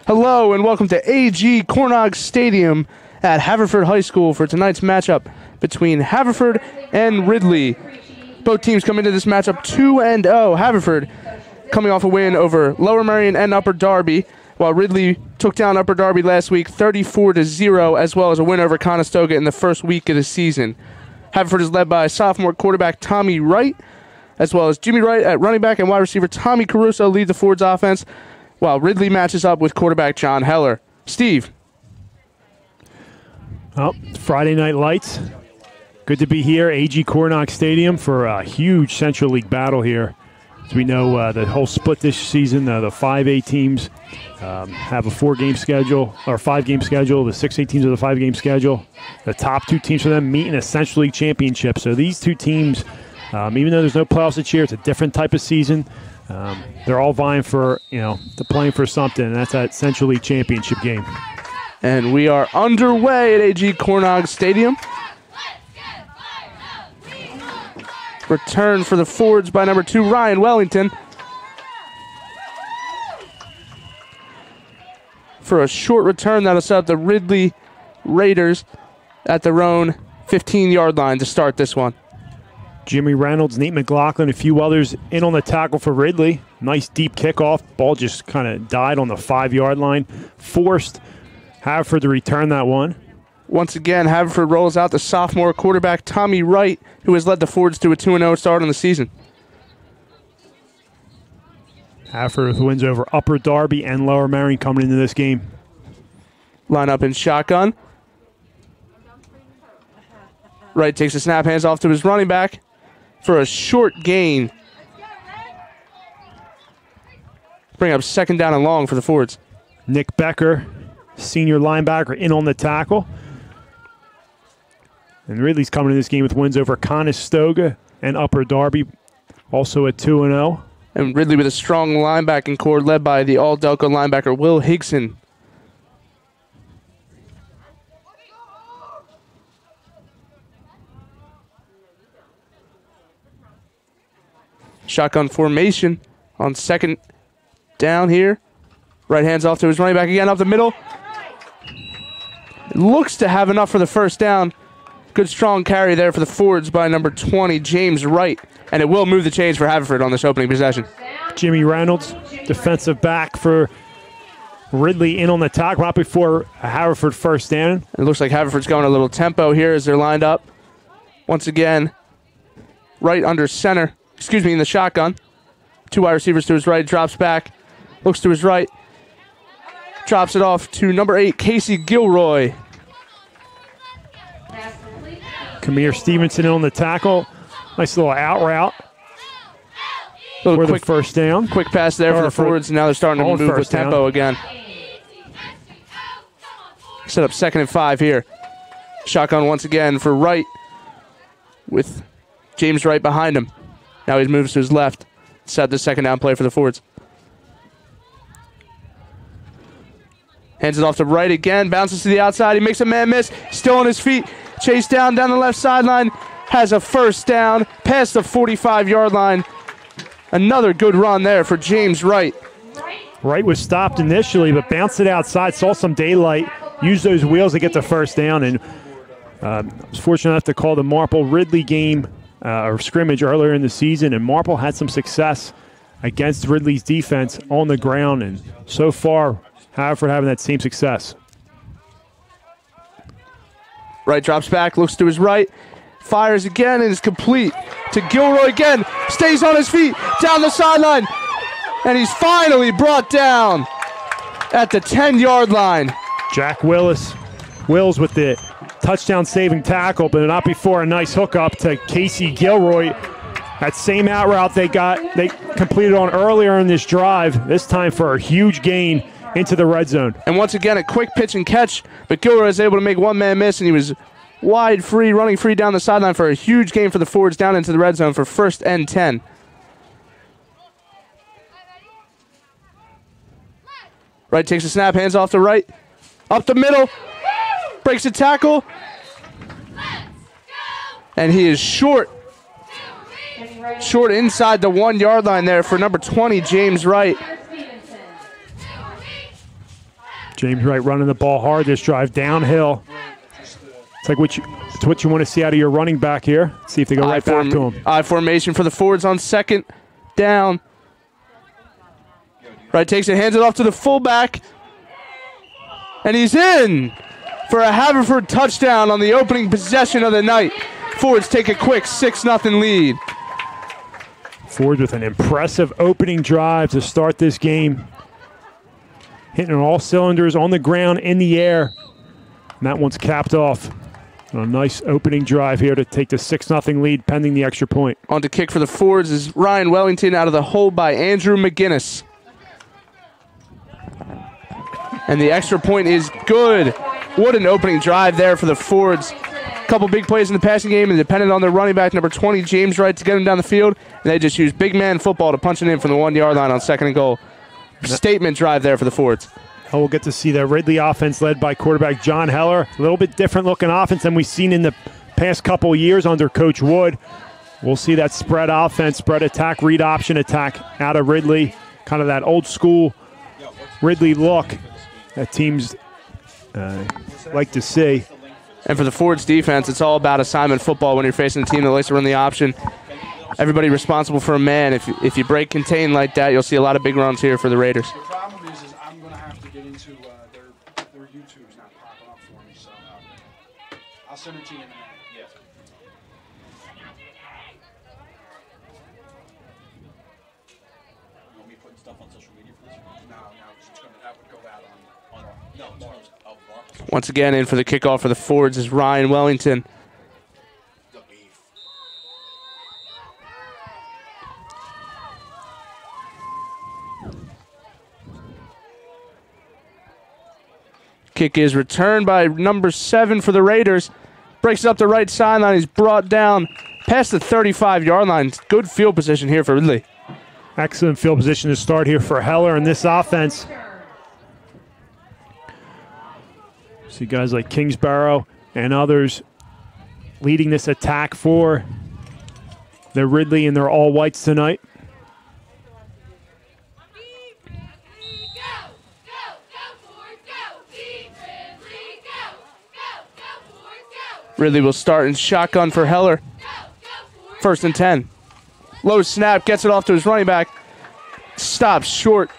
Hello and welcome to AG Cornog Stadium at Haverford High School for tonight's matchup between Haverford and Ridley. Both teams come into this matchup 2-0. Haverford coming off a win over Lower Merion and Upper Darby, while Ridley took down Upper Darby last week 34-0, as well as a win over Conestoga in the first week of the season. Haverford is led by sophomore quarterback Tommy Wright, as well as Jimmy Wright at running back, and wide receiver Tommy Caruso lead the Ford's offense, while Ridley matches up with quarterback John Heller. Steve. Well, Friday Night Lights. Good to be here, AG Cornog Stadium, for a huge Central League battle here. As we know, the whole split this season, the 5A teams have a 4-game schedule, or 5-game schedule. The 6A teams have a 5-game schedule. The top two teams for them meet in a Central League championship. So these two teams, even though there's no playoffs this year, it's a different type of season. They're all vying for, playing for something, and that's that Central League championship game. And we are underway at AG Cornog Stadium. Return for the Fords by number 2, Ryan Wellington. For a short return, that'll set up the Ridley Raiders at their own 15-yard line to start this one. Jimmy Reynolds, Nate McLaughlin, a few others in on the tackle for Ridley. Nice deep kickoff. Ball just kind of died on the 5-yard line. Forced Haverford to return that one. Once again, Haverford rolls out the sophomore quarterback Tommy Wright, who has led the Fords to a 2-0 start on the season. Haverford with wins over Upper Darby and Lower Merion coming into this game. Line up in shotgun. Wright takes a snap, hands off to his running back for a short gain. Bring up second down and long for the Fords. Nick Becker, senior linebacker, in on the tackle. And Ridley's coming in this game with wins over Conestoga and Upper Darby, also at 2-0. And Ridley with a strong linebacking core led by the all-Delco linebacker Will Higson. Shotgun formation on second down here. Right hands off to his running back again up the middle. It looks to have enough for the first down. Good strong carry there for the Fords by number 20, James Wright. And it will move the chains for Haverford on this opening possession. Jimmy Reynolds, defensive back for Ridley, in on the tackle right before a Haverford first down. It looks like Haverford's going a little tempo here as they're lined up. Once again, right under center. In the shotgun. 2 wide receivers to his right, drops back, looks to his right, drops it off to number 8, Casey Gilroy. Kamir Stevenson on the tackle. Nice little out route for the first down. Quick pass there for the Fords, and now they're starting to move with tempo again. Set up 2nd and 5 here. Shotgun once again for Wright with James Wright behind him. Now he moves to his left. Set the second down play for the Fords. Hands it off to Wright again. Bounces to the outside. He makes a man miss. Still on his feet. Chased down the left sideline. Has a first down. Past the 45-yard line. Another good run there for James Wright. Wright was stopped initially, but bounced it outside. Saw some daylight. Used those wheels to get the first down. And I was fortunate enough to call the Marple Ridley game or scrimmage earlier in the season, and Marple had some success against Ridley's defense on the ground, and so far, Haverford having that same success. Wright drops back, looks to his right, fires again, and is complete to Gilroy again. Stays on his feet, down the sideline, and he's finally brought down at the 10-yard line. Jack Wills with the touchdown-saving tackle, but not before a nice hookup to Casey Gilroy. That same out route they completed on earlier in this drive, this time for a huge gain into the red zone. And once again, a quick pitch and catch, but Gilroy was able to make one man miss, and he was wide free, running free down the sideline for a huge gain for the Fords down into the red zone for 1st and 10. Wright takes a snap, hands off to Wright. Up the middle, breaks a tackle, and he is short inside the 1-yard line there for number 20, James Wright. James Wright running the ball hard this drive downhill. It's like it's what you want to see out of your running back here. See if they go right back to him. I formation for the Fords on second down. Wright takes it, hands it off to the fullback. And he's in for a Haverford touchdown on the opening possession of the night. Fords take a quick 6-0 lead. Fords with an impressive opening drive to start this game. Hitting on all cylinders, on the ground, in the air. And that one's capped off. On a nice opening drive here to take the 6-0 lead pending the extra point. On to kick for the Fords is Ryan Wellington out of the hole by Andrew McGinnis. And the extra point is good. What an opening drive there for the Fords. A couple big plays in the passing game and depended on their running back, number 20, James Wright, to get him down the field. And they just used big man football to punch it in from the 1-yard line on second and goal. Statement drive there for the Fords. We'll get to see that Ridley offense led by quarterback John Heller. A little bit different looking offense than we've seen in the past couple of years under Coach Wood. We'll see that spread offense, spread attack, read option attack out of Ridley. Kind of that old school Ridley look that teams like to see. And for the Fords defense, it's all about assignment football when you're facing a team that likes to run the option. Everybody responsible for a man. If you break contain like that, you'll see a lot of big runs here for the Raiders. The problem is I'm going to have to get into their YouTube's not popping up for me, so I'll send it to you in a minute. Yes. You want me putting stuff on social media for this? No, that would go out on Once again, in for the kickoff for the Fords is Ryan Wellington. Kick is returned by number 7 for the Raiders. Breaks it up the right sideline. He's brought down past the 35-yard line. Good field position here for Ridley. Excellent field position to start here for Heller in this offense. See guys like Kingsborough and others leading this attack for the Ridley and their all-whites tonight. Ridley will start in shotgun for Heller. 1st and 10. Low snap, gets it off to his running back. Stops short.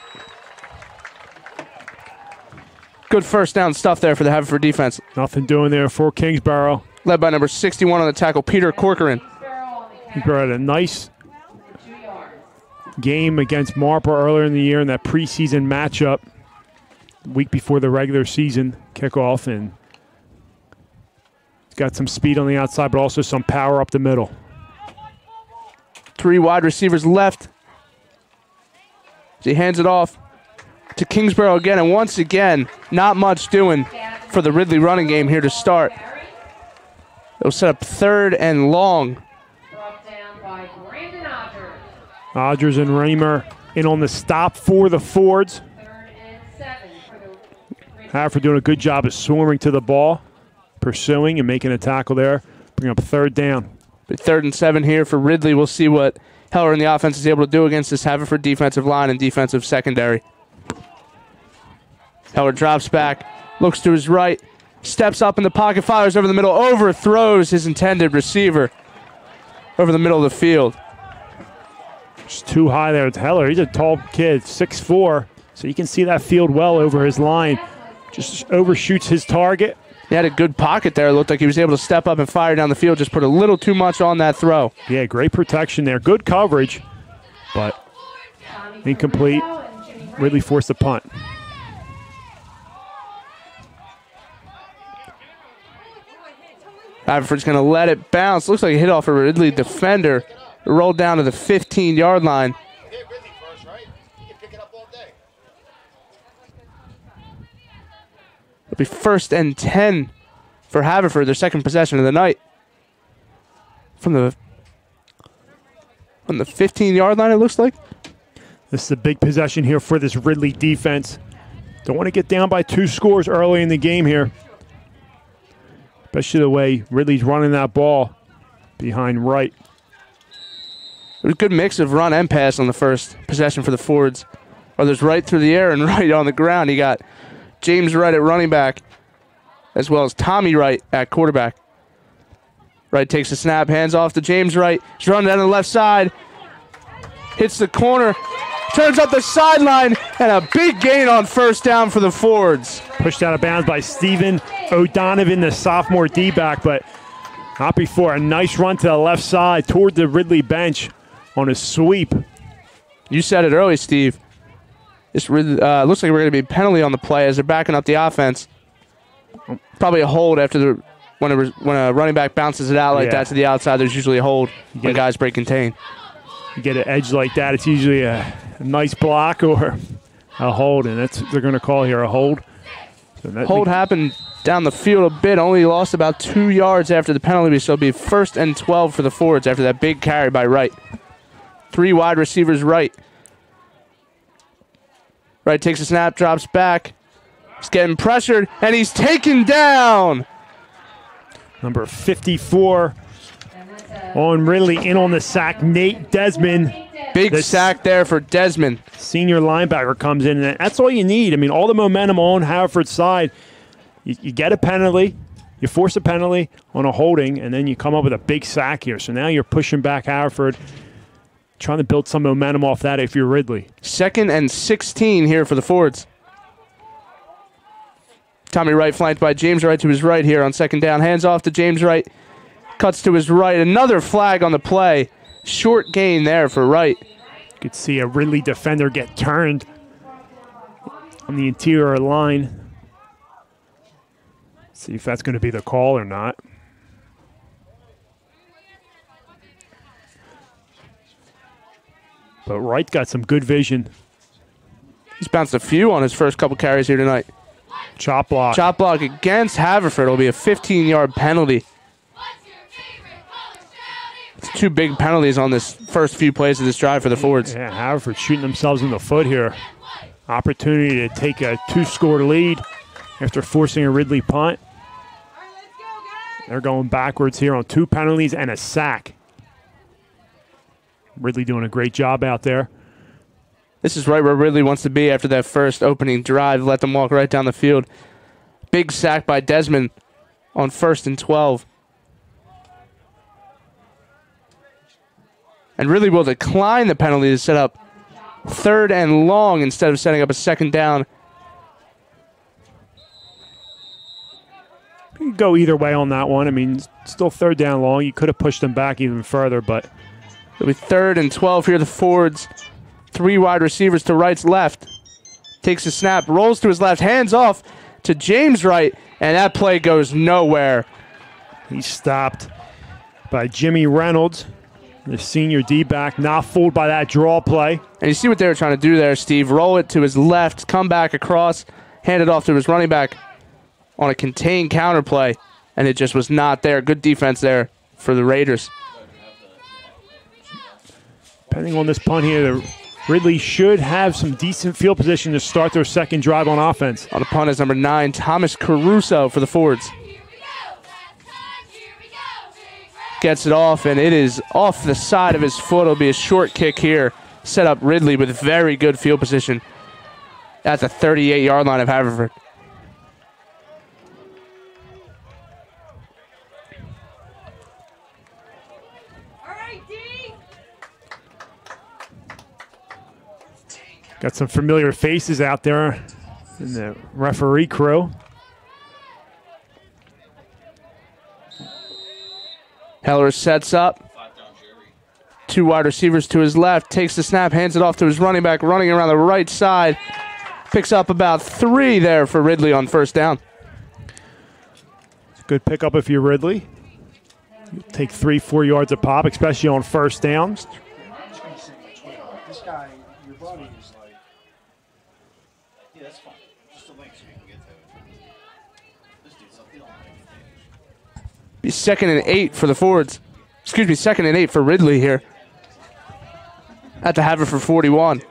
Good first down stuff there for the Haverford defense. Nothing doing there for Kingsborough. Led by number 61 on the tackle, Peter Corcoran. Kingsborough had a nice game against Marlborough earlier in the year in that preseason matchup. Week before the regular season kickoff, and got some speed on the outside, but also some power up the middle. 3 wide receivers left. He hands it off to Kingsborough again, and once again, not much doing for the Ridley running game here to start. It'll set up 3rd and long. Odgers and Raymer in on the stop for the Fords. Haverford doing a good job of swarming to the ball, pursuing and making a tackle there. Bring up 3rd down. But 3rd and 7 here for Ridley. We'll see what Heller and the offense is able to do against this Haverford defensive line and defensive secondary. Heller drops back, looks to his right, steps up in the pocket, fires over the middle, overthrows his intended receiver over the middle of the field. Just too high there. It's Heller. He's a tall kid, 6'4", so you can see that field well over his line. Just overshoots his target. He had a good pocket there. It looked like he was able to step up and fire down the field. Just put a little too much on that throw. Yeah, great protection there. Good coverage, but incomplete. Ridley forced the punt. Haverford's going to let it bounce. Looks like it hit off a Ridley defender. It rolled down to the 15-yard line. It'll be 1st and 10 for Haverford, their second possession of the night. From the 15-yard line, it looks like. This is a big possession here for this Ridley defense. Don't want to get down by 2 scores early in the game here. Especially the way Ridley's running that ball behind Wright. It was a good mix of run and pass on the first possession for the Fords. There's Wright through the air and Wright on the ground. He got James Wright at running back, as well as Tommy Wright at quarterback. Wright takes the snap, hands off to James Wright. He's running down the left side. Hits the corner, turns up the sideline, and a big gain on first down for the Fords. Pushed out of bounds by Stephen O'Donovan, the sophomore D-back, but not before. A nice run to the left side toward the Ridley bench on a sweep. You said it early, Steve. This looks like we're going to be a penalty on the play as they're backing up the offense. Probably a hold after when a running back bounces it out like that to the outside. There's usually a hold when guys break contain. You get an edge like that, it's usually a nice block or a hold, and they're going to call here a hold. So hold happened down the field a bit, only lost about 2 yards after the penalty, so it'll be 1st and 12 for the Fords after that big carry by Wright. 3 wide receivers Wright. Wright takes a snap, drops back. He's getting pressured, and he's taken down. Number 54 on Ridley, in on the sack, Nate Desmond. Big sack there for Desmond. Senior linebacker comes in, and that's all you need. I mean, all the momentum on Haverford's side. You get a penalty, you force a penalty on a holding, and then you come up with a big sack here. So now you're pushing back Haverford, trying to build some momentum off that if you're Ridley. 2nd and 16 here for the Fords. Tommy Wright flanked by James Wright to his right here on 2nd down. Hands off to James Wright. Cuts to his right. Another flag on the play. Short gain there for Wright. You could see a Ridley defender get turned on the interior line. See if that's going to be the call or not. But Wright got some good vision. He's bounced a few on his first couple carries here tonight. Chop block. Chop block against Haverford. It'll be a 15-yard penalty. It's 2 big penalties on this first few plays of this drive for the Fords. Yeah, Haverford shooting themselves in the foot here. Opportunity to take a 2-score lead after forcing a Ridley punt. They're going backwards here on 2 penalties and a sack. Ridley doing a great job out there. This is right where Ridley wants to be after that first opening drive. Let them walk right down the field. Big sack by Desmond on 1st and 12. And Ridley will decline the penalty to set up 3rd and long instead of setting up a 2nd down. You can go either way on that one. I mean, still 3rd down long. You could have pushed them back even further, but it'll be 3rd and 12 here. The Fords, 3 wide receivers to Wright's left. Takes a snap, rolls to his left, hands off to James Wright, and that play goes nowhere. He's stopped by Jimmy Reynolds, the senior D-back, not fooled by that draw play. And you see what they were trying to do there, Steve. Roll it to his left, come back across, hand it off to his running back on a contained counter play, and it just was not there. Good defense there for the Raiders. Depending on this punt here, Ridley should have some decent field position to start their 2nd drive on offense. On the punt is number 9, Thomas Caruso for the Fords. Gets it off, and it is off the side of his foot. It'll be a short kick here. Set up Ridley with very good field position at the 38-yard line of Haverford. Got some familiar faces out there in the referee crew. Heller sets up. 2 wide receivers to his left. Takes the snap, hands it off to his running back, running around the right side. Picks up about 3 there for Ridley on 1st down. Good pickup if you're Ridley. You'll take 3-4 yards a pop, especially on 1st downs. This guy, your buddy, is like, yeah, that's fine. Just a link so you can get to it. This dude's something on Be 2nd and 8 for the Fords. Excuse me, 2nd and 8 for Ridley here. At the Haverford 41.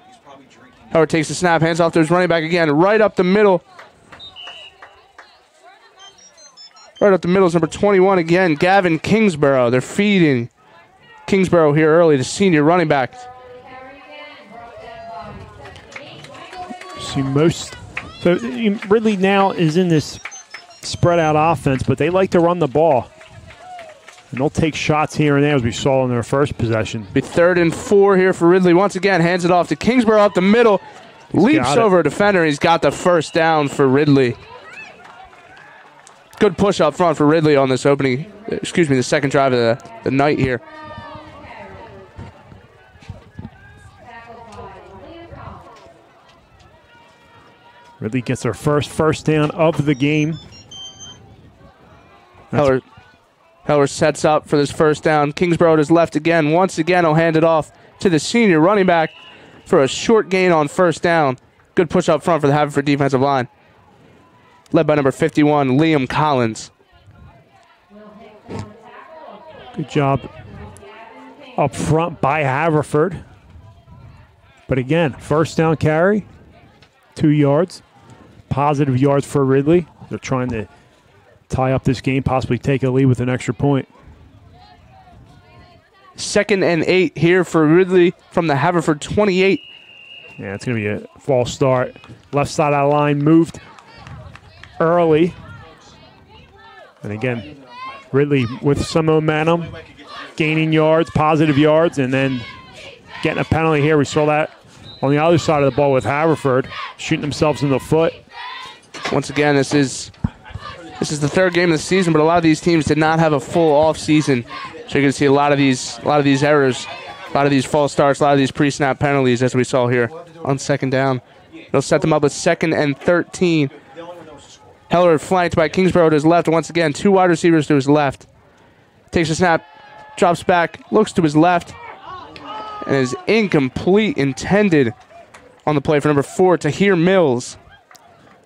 Howard takes the snap, hands off to his running back again, right up the middle. Right up the middle is number 21 again, Gavin Kingsborough. They're feeding Kingsborough here early, the senior running back. See most So Ridley now is in this spread out offense, but they like to run the ball. And they'll take shots here and there, as we saw in their first possession. Be 3rd and 4 here for Ridley. Once again, hands it off to Kingsborough up the middle. Leaps over a defender. He's got the first down for Ridley. Good push up front for Ridley on this the second drive of the night here. Ridley gets their first down of the game. Heller sets up for this first down. Kingsborough is left again. Once again, he'll hand it off to the senior running back for a short gain on first down. Good push up front for the Haverford defensive line. Led by number 51, Liam Collins. Good job up front by Haverford. But again, first down carry, 2 yards. Positive yards for Ridley. They're trying to tie up this game, possibly take a lead with an extra point. 2nd and 8 here for Ridley from the Haverford 28. Yeah, it's going to be a false start. Left side of the line moved early. And again, Ridley with some momentum, gaining yards, positive yards, and then getting a penalty here. We saw that on the other side of the ball with Haverford, shooting themselves in the foot. Once again, this is the 3rd game of the season, but a lot of these teams did not have a full off season. So you're going to see a lot of these errors, a lot of these false starts, a lot of these pre-snap penalties, as we saw here on 2nd down. It'll set them up with 2nd and 13. Heller flanked by Kingsborough to his left. Once again, 2 wide receivers to his left. Takes a snap, drops back, looks to his left, and is incomplete, intended on the play for number 4, Tahir Mills.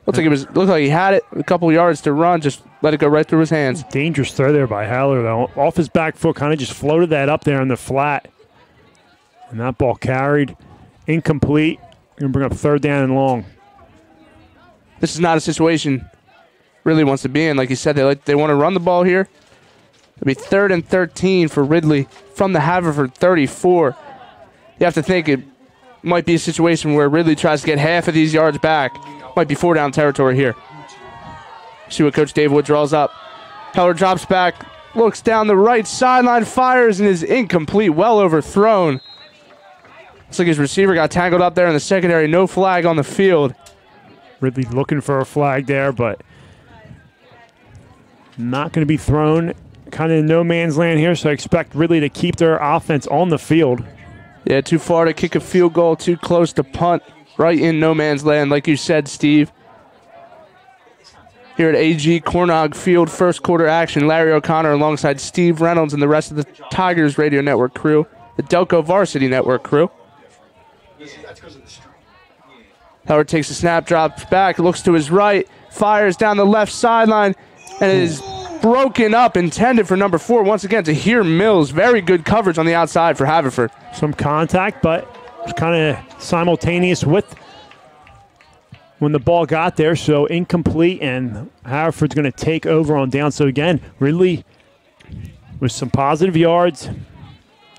Looked like he had it, a couple yards to run, just let it go right through his hands. Dangerous throw there by Heller, though. Off his back foot, kind of just floated that up there in the flat. And that ball carried, incomplete. Going to bring up 3rd down and long. This is not a situation Ridley wants to be in. Like you said, they want to run the ball here. It'll be 3rd and 13 for Ridley from the Haverford 34. You have to think it might be a situation where Ridley tries to get half of these yards back. Might be 4 down territory here. See what Coach Dave Wood draws up. Heller drops back, looks down the right sideline, fires, and is incomplete, well overthrown. Looks like his receiver got tangled up there in the secondary. No flag on the field. Ridley looking for a flag there, but not going to be thrown. Kind of in no man's land here, so I expect Ridley to keep their offense on the field. Yeah, too far to kick a field goal, too close to punt. Right in no man's land, like you said, Steve. Here at AG Cornog Field, first quarter action. Larry O'Connor alongside Steve Reynolds and the rest of the Tigers Radio Network crew, the Delco Varsity Network crew. Howard takes a snap, drops back, looks to his right, fires down the left sideline, and it is broken up, intended for number 4. Once again, Tahir Mills. Very good coverage on the outside for Haverford. Some contact, but it's kind of simultaneous with when the ball got there, so incomplete, and Haverford's going to take over on down. So again, Ridley with some positive yards,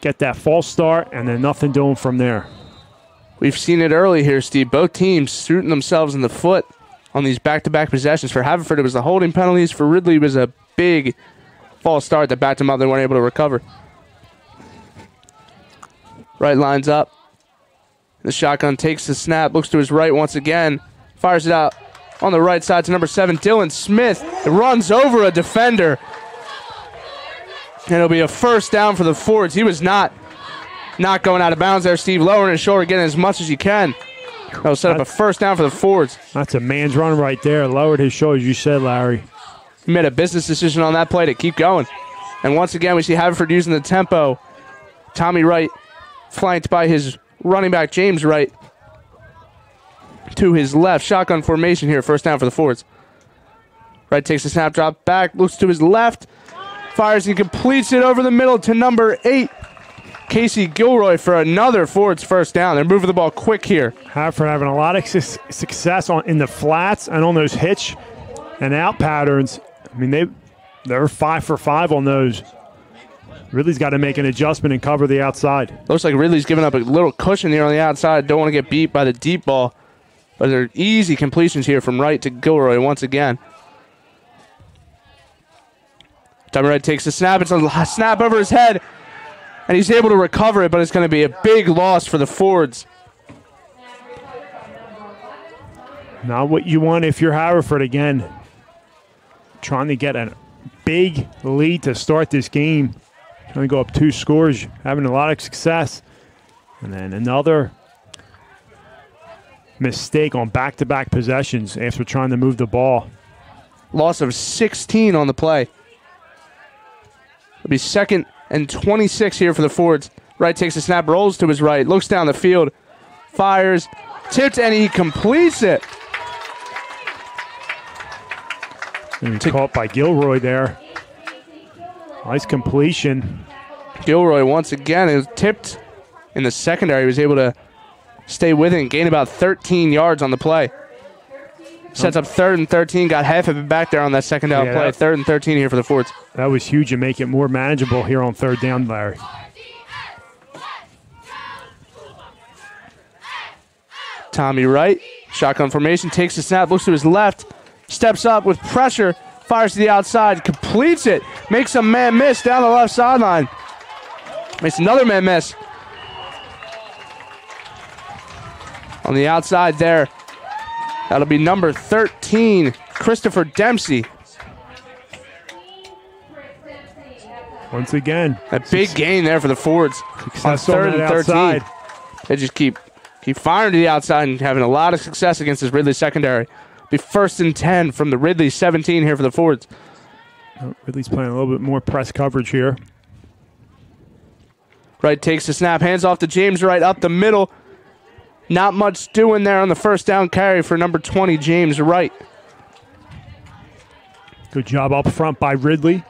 get that false start, and then nothing doing from there. We've seen it early here, Steve. Both teams shooting themselves in the foot on these back-to-back possessions. For Haverford, it was the holding penalties. For Ridley, it was a big false start that backed them up. They weren't able to recover. Right lines up. The shotgun takes the snap, looks to his right once again, fires it out on the right side to number 7, Dylan Smith. It runs over a defender. And it'll be a first down for the Fords. He was not going out of bounds there, Steve. Lowering his shoulder, getting as much as you can. That'll set up a first down for the Fords. That's a man's run right there. Lowered his shoulder, as you said, Larry. He made a business decision on that play to keep going. And once again, we see Haverford using the tempo. Tommy Wright flanked by his running back, James Wright, to his left. Shotgun formation here, first down for the Fords. Wright takes the snap, drop back, looks to his left, fires and completes it over the middle to number 8, Casey Gilroy, for another Fords first down. They're moving the ball quick here. Haverford having a lot of success in the flats and on those hitch and out patterns. I mean, they're 5 for 5 on those. Ridley's got to make an adjustment and cover the outside. Looks like Ridley's giving up a little cushion here on the outside. Don't want to get beat by the deep ball. But they're easy completions here from Wright to Gilroy once again. Tommy Wright takes the snap. It's a snap over his head. And he's able to recover it, but it's going to be a big loss for the Fords. Not what you want if you're Haverford again. Trying to get a big lead to start this game. Trying to go up 2 scores, having a lot of success. And then another mistake on back-to-back possessions after trying to move the ball. Loss of 16 on the play. It'll be 2nd and 26 here for the Fords. Wright takes the snap, rolls to his right, looks down the field, fires, tipped, and he completes it. And caught by Gilroy there. Nice completion. Gilroy once again is tipped in the secondary. He was able to stay with it and gain about 13 yards on the play. Sets up 3rd and 13. Got half of it back there on that second down play. 3rd and 13 here for the Fords. That was huge and make it more manageable here on 3rd down, Larry. Tommy Wright, shotgun formation, takes the snap, looks to his left, steps up with pressure, fires to the outside, completes it, makes a man miss down the left sideline. Makes another man miss. On the outside there. That'll be number 13, Christopher Dempsey. Once again. A big gain there for the Fords. On 3rd and 13. Outside. They just keep firing to the outside and having a lot of success against this Ridley secondary. Be 1st and 10 from the Ridley 17 here for the Fords. Ridley's playing a little bit more press coverage here. Wright takes the snap, hands off to James Wright up the middle. Not much doing there on the 1st down carry for number 20, James Wright. Good job up front by Ridley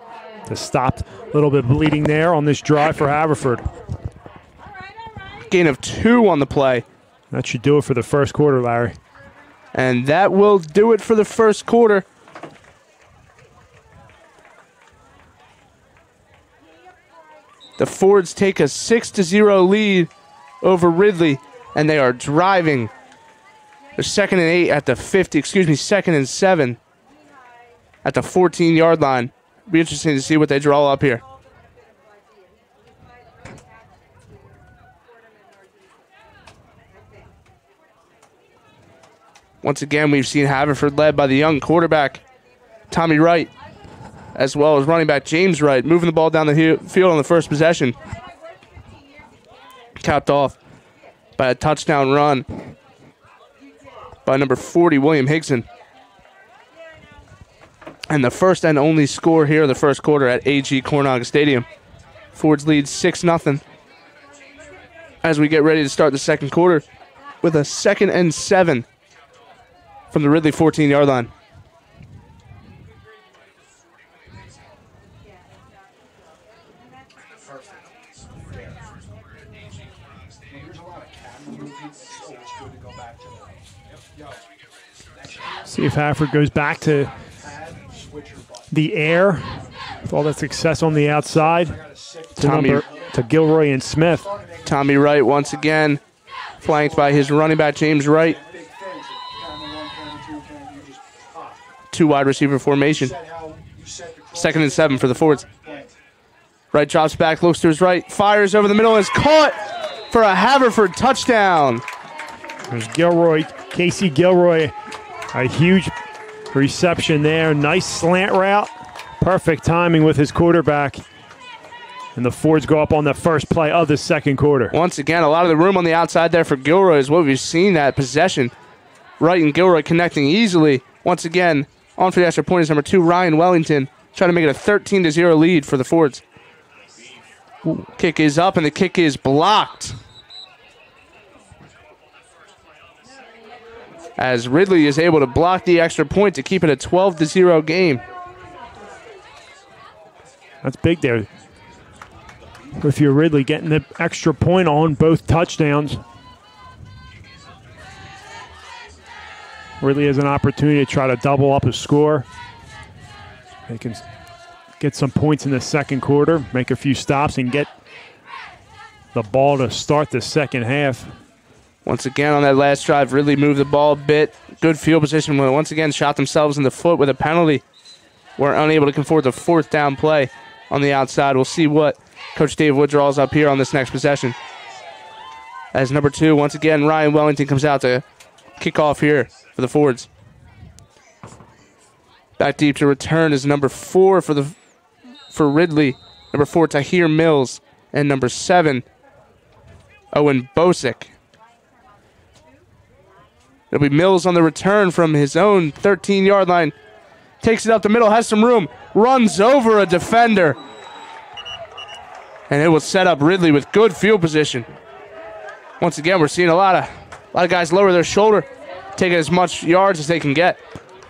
to stop a little bit bleeding there on this drive for Haverford. Gain of 2 on the play. That should do it for the 1st quarter, Larry. And that will do it for the 1st quarter. The Fords take a 6-0 lead over Ridley, and they are driving. They're 2nd and 8 at the 50, 2nd and 7 at the 14-yard line. Be interesting to see what they draw up here. Once again, we've seen Haverford led by the young quarterback, Tommy Wright, as well as running back James Wright, moving the ball down the field on the 1st possession. Capped off by a touchdown run by number 40, William Higson. And the 1st and only score here in the 1st quarter at AG Cornog Stadium. Fords lead 6-0 as we get ready to start the 2nd quarter with a 2nd and 7 from the Ridley 14-yard line. See if Haverford goes back to the air with all that success on the outside to Gilroy and Smith. Tommy Wright once again flanked by his running back James Wright. 2 wide receiver formation. 2nd and 7 for the Fords. Wright drops back, looks to his right, fires over the middle, and is caught for a Haverford touchdown. There's Gilroy, Casey Gilroy, a huge reception there. Nice slant route. Perfect timing with his quarterback. And the Fords go up on the 1st play of the 2nd quarter. Once again, a lot of the room on the outside there for Gilroy is what we've seen that possession. Wright and Gilroy connecting easily. Once again, on for the extra point is number 2, Ryan Wellington, trying to make it a 13-0 lead for the Fords. Kick is up, and the kick is blocked. As Ridley is able to block the extra point to keep it a 12-0 game. That's big there. If you're Ridley getting the extra point on both touchdowns. Ridley has an opportunity to try to double up his score. They can get some points in the 2nd quarter, make a few stops, and get the ball to start the 2nd half. Once again on that last drive, Ridley moved the ball a bit. Good field position, but once again shot themselves in the foot with a penalty. We're unable to convert the 4th down play on the outside. We'll see what Coach Dave Wood draws up here on this next possession. As number 2, once again, Ryan Wellington comes out to kick off here for the Fords. Back deep to return is number 4 for Ridley. Number 4, Tahir Mills. And number 7, Owen Bosick. It'll be Mills on the return from his own 13-yard line. Takes it up the middle, has some room, runs over a defender. And it will set up Ridley with good field position. Once again, we're seeing a lot of guys lower their shoulder, taking as much yards as they can get.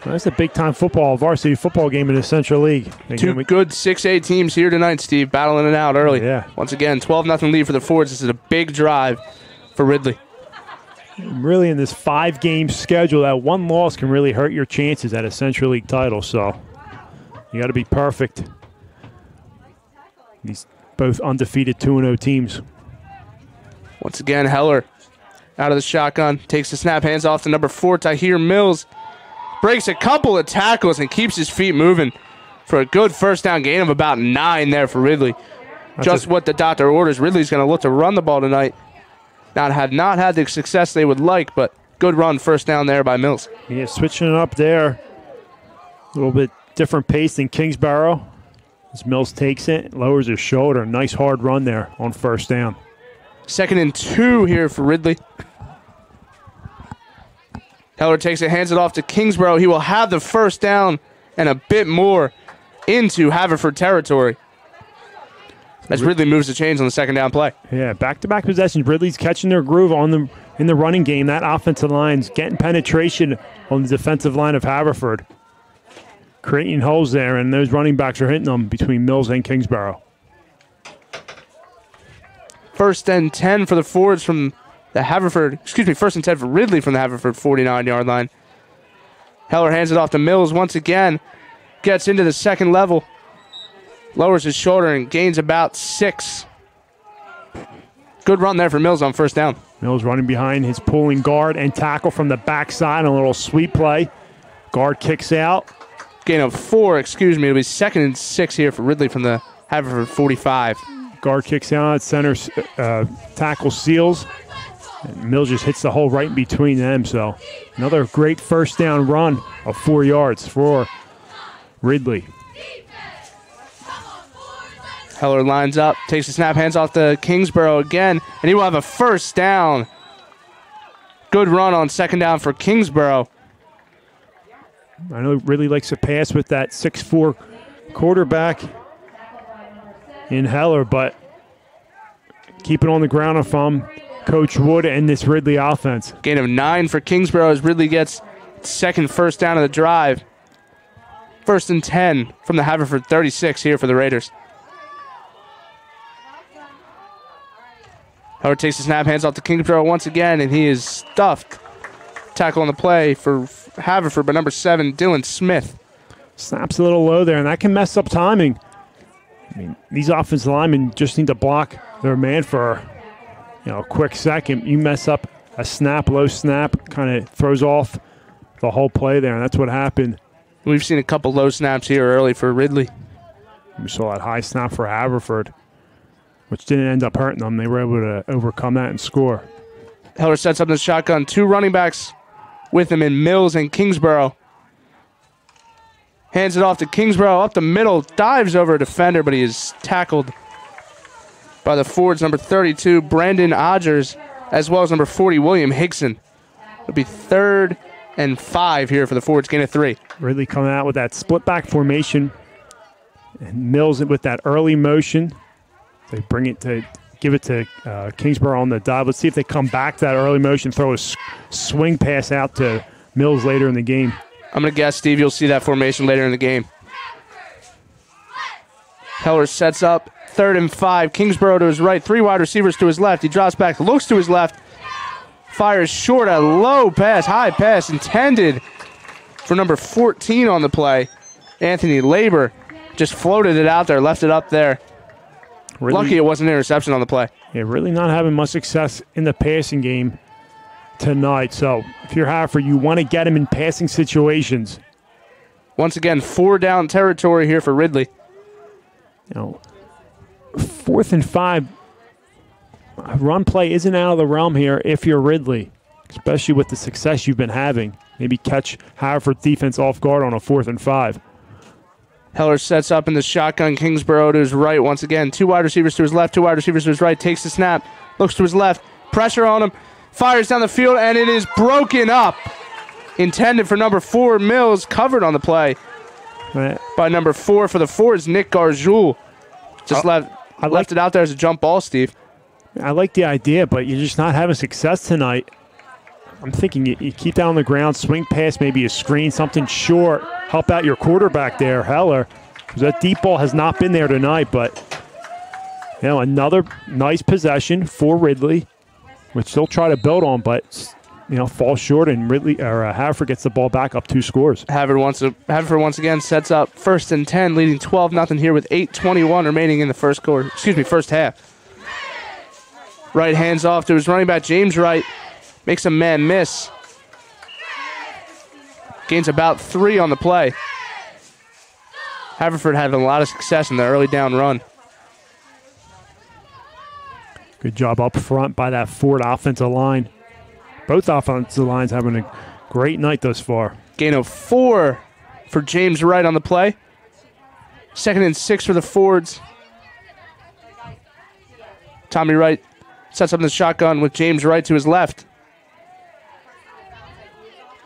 Well, that's a big-time varsity football game in the Central League. Two good 6A teams here tonight, Steve, battling it out early. Yeah. Once again, 12-0 lead for the Fords. This is a big drive for Ridley. Really, in this 5-game schedule, that one loss can really hurt your chances at a Central League title. So you got to be perfect. These both undefeated 2-0 teams. Once again, Heller out of the shotgun, takes the snap, hands off to number 4, Tahir Mills. Breaks a couple of tackles and keeps his feet moving for a good first down gain of about 9 there for Ridley. Just what the doctor orders. Ridley's going to look to run the ball tonight. Have not had the success they would like, but good run first down there by Mills. Yeah, switching it up there. A little bit different pace than Kingsborough. As Mills takes it, lowers his shoulder. Nice hard run there on first down. 2nd and 2 here for Ridley. Heller takes it, hands it off to Kingsborough. He will have the first down and a bit more into Haverford territory as Ridley moves the chains on the 2nd down play. Yeah, back-to-back possessions. Ridley's catching their groove in the running game. That offensive line's getting penetration on the defensive line of Haverford, creating holes there, and those running backs are hitting them between Mills and Kingsborough. 1st and 10 for the Fords from the Haverford, 1st and 10 for Ridley from the Haverford 49-yard line. Heller hands it off to Mills once again. Gets into the second level. Lowers his shoulder and gains about 6. Good run there for Mills on first down. Mills running behind his pulling guard and tackle from the backside. A little sweep play. Guard kicks out. Gain of 4, It'll be 2nd and 6 here for Ridley from the Haverford 45. Guard kicks out. Center tackle seals. And Mills just hits the hole right in between them. So another great first down run of 4 yards for Ridley. Heller lines up, takes the snap, hands off to Kingsborough again, and he will have a first down. Good run on 2nd down for Kingsborough. I know Ridley likes to pass with that 6'4" quarterback in Heller, but keep it on the ground from Coach Wood and this Ridley offense. Gain of 9 for Kingsborough as Ridley gets 2nd first down of the drive. 1st and 10 from the Haverford 36 here for the Raiders. Howard takes the snap, hands off to Kingsborough once again, and he is stuffed. Tackle on the play for Haverford by number 7, Dylan Smith. Snaps a little low there, and that can mess up timing. I mean, these offensive linemen just need to block their man for a quick second. You mess up a snap, low snap, kind of throws off the whole play there, and that's what happened. We've seen a couple low snaps here early for Ridley. We saw that high snap for Haverford, which didn't end up hurting them. They were able to overcome that and score. Heller sets up the shotgun. 2 running backs with him in Mills and Kingsborough. Hands it off to Kingsborough up the middle. Dives over a defender, but he is tackled by the Fords, number 32, Brandon Odgers, as well as number 40, William Higson. It'll be 3rd and 5 here for the Fords, gain of 3. Ridley coming out with that split back formation. And Mills with that early motion. They bring it to give it to Kingsborough on the dive. Let's see if they come back to that early motion, throw a swing pass out to Mills later in the game. I'm going to guess, Steve, you'll see that formation later in the game. Heller sets up 3rd and 5. Kingsborough to his right, 3 wide receivers to his left. He drops back, looks to his left, fires short, a low pass, high pass intended for number 14 on the play. Anthony Labor just floated it out there, left it up there. Really, lucky it wasn't an interception on the play. Yeah, really not having much success in the passing game tonight. So if you're Haverford, you want to get him in passing situations. Once again, 4 down territory here for Ridley. 4th and 5. Run play isn't out of the realm here if you're Ridley, especially with the success you've been having. Maybe catch Haverford defense off guard on a 4th and 5. Heller sets up in the shotgun. Kingsborough to his right once again. 2 wide receivers to his left, 2 wide receivers to his right. Takes the snap, looks to his left. Pressure on him. Fires down the field, and it is broken up. Intended for number 4, Mills. Covered on the play by number 4 for the Fords, Nick Garjoul. Just left it out there as a jump ball, Steve. I like the idea, but you're just not having success tonight. I'm thinking you keep that on the ground, swing pass, maybe a screen, something short. Help out your quarterback there, Heller. Because that deep ball has not been there tonight, but another nice possession for Ridley, which they'll try to build on, but falls short, and Haverford gets the ball back up 2 scores. Haverford once again sets up 1st and 10, leading 12-0 here with 8:21 remaining in the first half. Wright hands off to his running back, James Wright. Makes a man miss. Gains about 3 on the play. Haverford had a lot of success in the early down run. Good job up front by that Ford offensive line. Both offensive lines having a great night thus far. Gain of 4 for James Wright on the play. 2nd and 6 for the Fords. Tommy Wright sets up in the shotgun with James Wright to his left.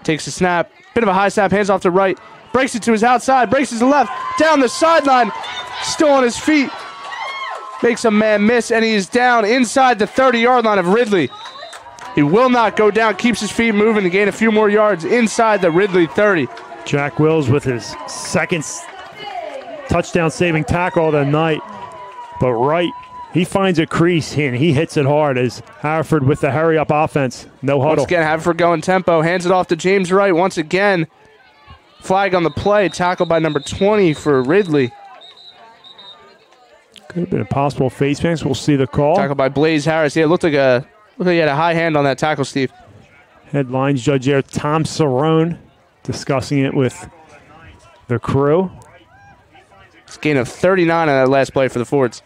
Takes the snap. Bit of a high snap. Hands off to Wright. Breaks it to his outside. Breaks it to the left. Down the sideline. Still on his feet. Makes a man miss, and he is down inside the 30-yard line of Ridley. He will not go down. Keeps his feet moving to gain a few more yards inside the Ridley 30. Jack Wills with his 2nd touchdown-saving tackle of the night. But Wright, he finds a crease, and he hits it hard as Haverford with the hurry-up offense. No huddle. Once again, Haverford going tempo. Hands it off to James Wright once again. Flag on the play. Tackled by number 20 for Ridley. Could have been a possible face mask. We'll see the call. Tackled by Blaze Harris. Yeah, it looked like he had a high hand on that tackle, Steve. Headlines judge there, Tom Cerrone, discussing it with the crew. It's a gain of 39 on that last play for the Fords.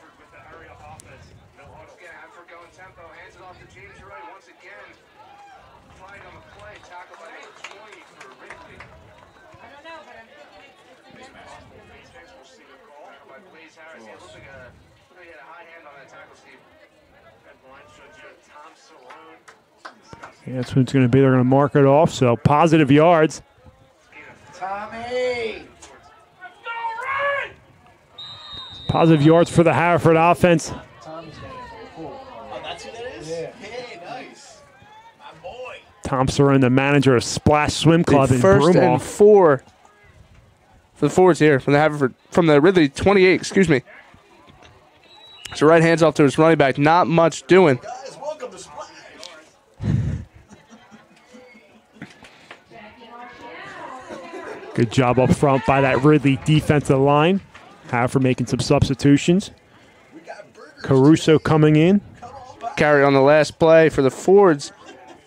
Yeah, that's what it's going to be. They're going to mark it off. So positive yards. Tommy! Positive yards for the Haverford offense. Oh, that's who that is? Yeah. Hey, nice. My boy. Tom Cerrone, the manager of Splash Swim Club in First Broomall. and 4 for the Fords here from the Ridley 28, excuse me. So Wright hands off to his running back. Not much doing. Guys, welcome to Splash. Good job up front by that Ridley defensive line. Haverford making some substitutions. Caruso coming in. Carry on the last play for the Fords.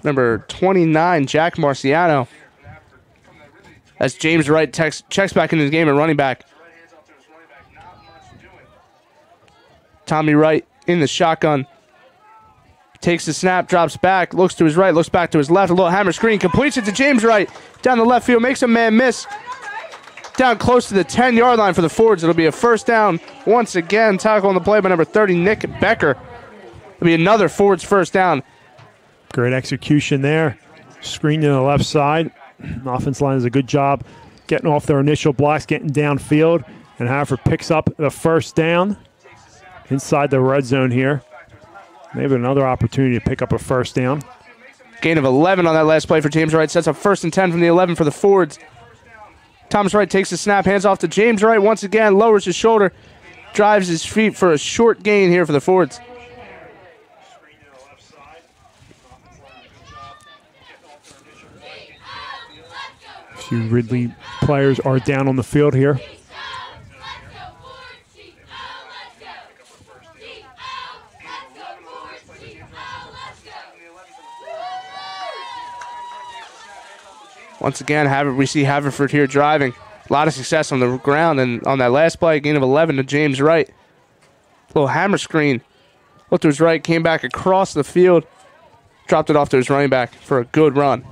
Number 29, Jack Marciano. As James Wright checks back into the game at running back. Tommy Wright in the shotgun. Takes the snap, drops back, looks to his right, looks back to his left. A little hammer screen, completes it to James Wright. Down the left field, makes a man miss. Down close to the 10-yard line for the Fords. It'll be a first down once again. Tackle on the play by number 30, Nick Becker. It'll be another Fords first down. Great execution there. Screen to the left side. Offense line does a good job getting off their initial blocks, getting downfield. And Haverford picks up the first down inside the red zone here. Maybe another opportunity to pick up a first down. Gain of 11 on that last play for James Wright. Sets up 1st and 10 from the 11 for the Fords. Thomas Wright takes the snap, hands off to James Wright once again, lowers his shoulder, drives his feet for a short gain here for the Fords. A few Ridley players are down on the field here. Once again, we see Haverford here driving. A lot of success on the ground, and on that last play, gain of 11 to James Wright. Little hammer screen. Looked to his right, came back across the field, dropped it off to his running back for a good run.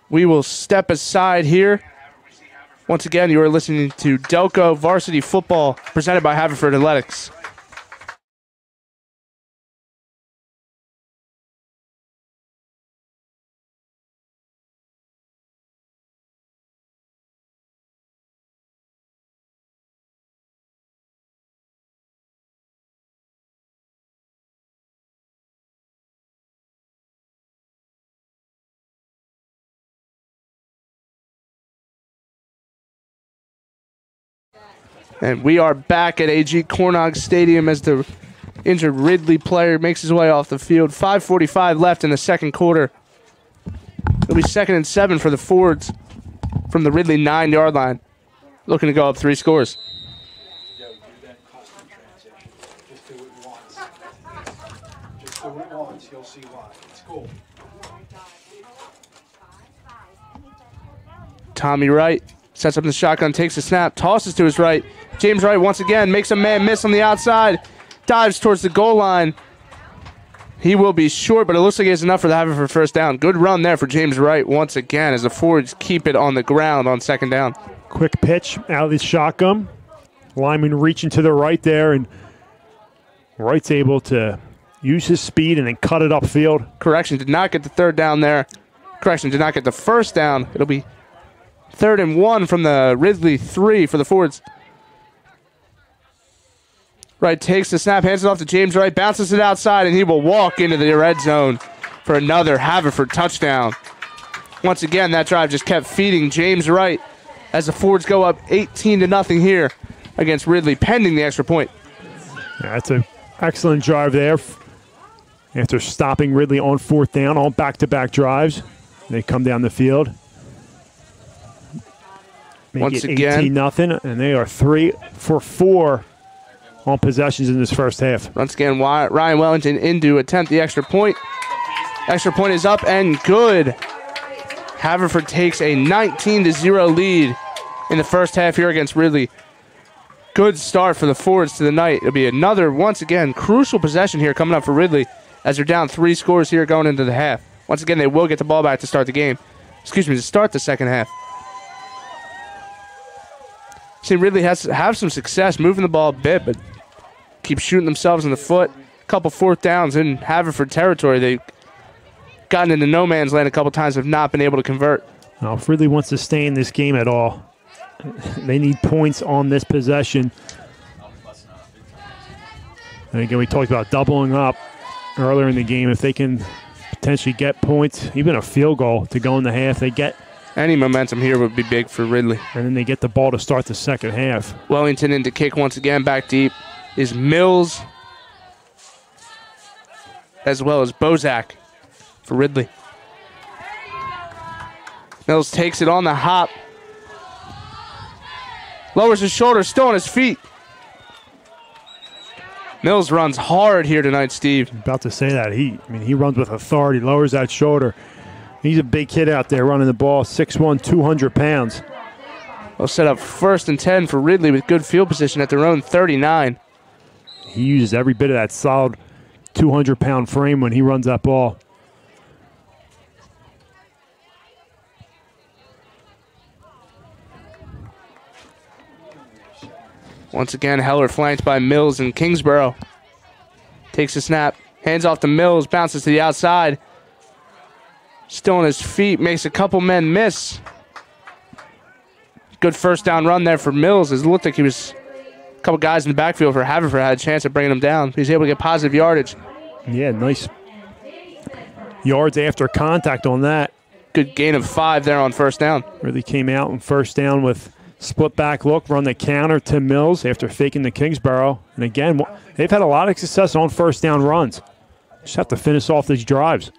We will step aside here. Once again, you are listening to Delco Varsity Football presented by Haverford Athletics. And we are back at AG Cornog Stadium as the injured Ridley player makes his way off the field. 5:45 left in the second quarter. It'll be 2nd and 7 for the Fords from the Ridley 9-yard line. Looking to go up 3 scores. Yo, do that custom transition. Just do it once. Just do it once. You'll see why. It's cool. Tommy Wright sets up in the shotgun, takes a snap, tosses to his right. James Wright once again makes a man miss on the outside, dives towards the goal line. He will be short, but it looks like he has enough for the Haverford first down. Good run there for James Wright once again as the Fords keep it on the ground on 2nd down. Quick pitch out of the shotgun. Lineman reaching to the right there, and Wright's able to use his speed and then cut it upfield. Correction, did not get the 3rd down there. Correction, did not get the first down. It'll be 3rd and 1 from the Ridley 3 for the Fords. Wright takes the snap, hands it off to James Wright, bounces it outside, and he will walk into the red zone for another Haverford touchdown. Once again, that drive just kept feeding James Wright as the Fords go up 18-0 here against Ridley, pending the extra point. Yeah, that's an excellent drive there. After stopping Ridley on 4th down, all back-to-back drives. They come down the field. Make Once it again, 18-0, and they are 3 for 4 on possessions in this first half. Once again, Ryan Wellington in to attempt the extra point. Extra point is up and good. Haverford takes a 19-0 lead in the first half here against Ridley. Good start for the Fords to the night. It'll be another, once again, crucial possession here coming up for Ridley as they're down 3 scores here going into the half. Once again, they will get the ball back to start the game. To start the second half. See, Ridley has to have some success moving the ball a bit, but keep shooting themselves in the foot. A couple 4th downs in Haverford territory. They've gotten into no man's land a couple times, have not been able to convert. Now, if Ridley wants to stay in this game at all, they need points on this possession. And again, we talked about doubling up earlier in the game. If they can potentially get points, even a field goal to go in the half, they get any momentum here would be big for Ridley. And then they get the ball to start the second half. Wellington in to kick once again. Back deep is Mills, as well as Bozak for Ridley. Mills takes it on the hop. Lowers his shoulder, still on his feet. Mills runs hard here tonight, Steve. About to say that. He runs with authority, lowers that shoulder. He's a big kid out there running the ball, 6'1", 200 pounds. They'll set up 1st and 10 for Ridley with good field position at their own 39. He uses every bit of that solid 200-pound frame when he runs that ball. Once again, Heller flanked by Mills and Kingsborough. Takes a snap, hands off to Mills, bounces to the outside. Still on his feet, makes a couple men miss. Good 1st down run there for Mills. It looked like he was a couple guys in the backfield for Haverford had a chance of bringing him down. He was able to get positive yardage. Yeah, nice yards after contact on that. Good gain of 5 there on 1st down. Really came out on 1st down with split back look, run the counter to Mills after faking the Kingsborough. And again, they've had a lot of success on 1st down runs. Just have to finish off these drives.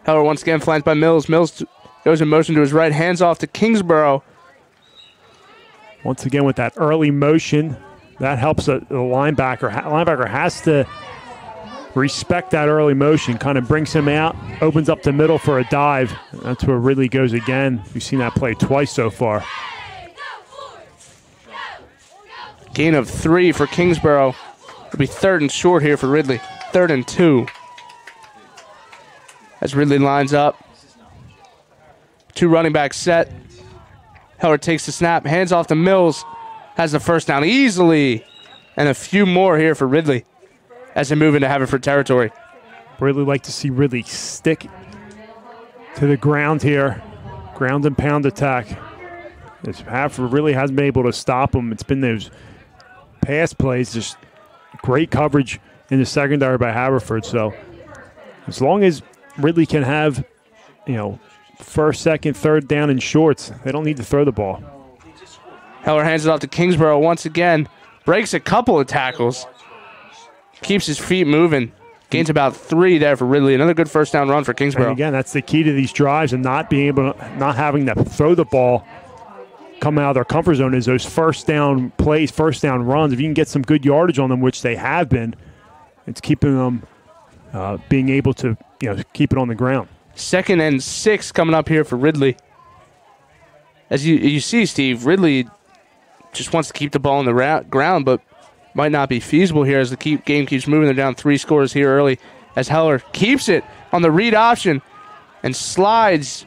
Heller once again flanked by Mills. Mills goes in motion to his right, hands off to Kingsborough. Once again with that early motion, that helps the linebacker. Linebacker has to respect that early motion, kind of brings him out, opens up the middle for a dive. That's where Ridley goes again. We've seen that play twice so far. Gain of 3 for Kingsborough. It'll be 3rd and short here for Ridley. 3rd and 2. As Ridley lines up. 2 running backs set. Heller takes the snap, hands off to Mills. Has the first down easily. And a few more here for Ridley as they move into Haverford territory. Really like to see Ridley stick to the ground here. Ground and pound attack. Haverford really hasn't been able to stop him. It's been those pass plays, just great coverage in the secondary by Haverford. So as long as Ridley can have, first, second, third down and shorts, they don't need to throw the ball. Heller hands it off to Kingsborough once again. Breaks a couple of tackles. Keeps his feet moving. Gains about 3 there for Ridley. Another good first down run for Kingsborough. And again, that's the key to these drives and not having to throw the ball coming out of their comfort zone is those first down plays, first down runs. If you can get some good yardage on them, which they have been, it's keeping them being able to keep it on the ground. 2nd and 6 coming up here for Ridley. As you see, Steve, Ridley just wants to keep the ball on the ground, but might not be feasible here as the game keeps moving. They're down 3 scores here early as Heller keeps it on the read option and slides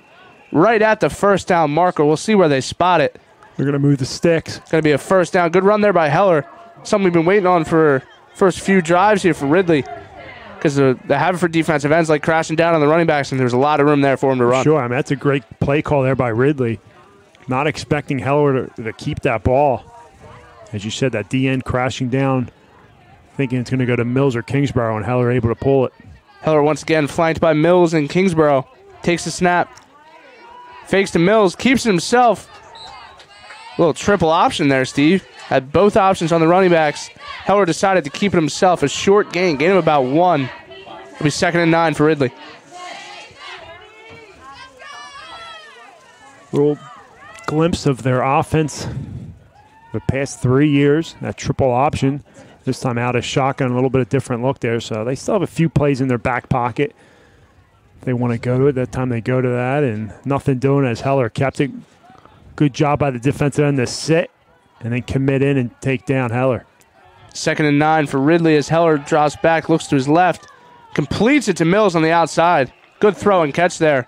right at the first down marker. We'll see where they spot it. They're going to move the sticks. Going to be a first down. Good run there by Heller. Something we've been waiting on for first few drives here for Ridley because the Haverford defensive ends like crashing down on the running backs, and there's a lot of room there for him to run. Sure, that's a great play call there by Ridley. Not expecting Heller to keep that ball. As you said, that DN crashing down, thinking it's going to go to Mills or Kingsborough, and Heller able to pull it. Heller once again flanked by Mills and Kingsborough. Takes the snap. Fakes to Mills. Keeps it himself. A little triple option there, Steve. Had both options on the running backs. Heller decided to keep it himself. A short gain. Gain of about 1. It'll be 2nd and 9 for Ridley. Little glimpse of their offense the past 3 years. That triple option. This time out of shotgun, a little bit of different look there. So they still have a few plays in their back pocket. If they want to go to it, that time they go to that. And nothing doing as Heller kept it. Good job by the defensive end to sit and then commit in and take down Heller. 2nd and 9 for Ridley as Heller drops back, looks to his left. Completes it to Mills on the outside. Good throw and catch there.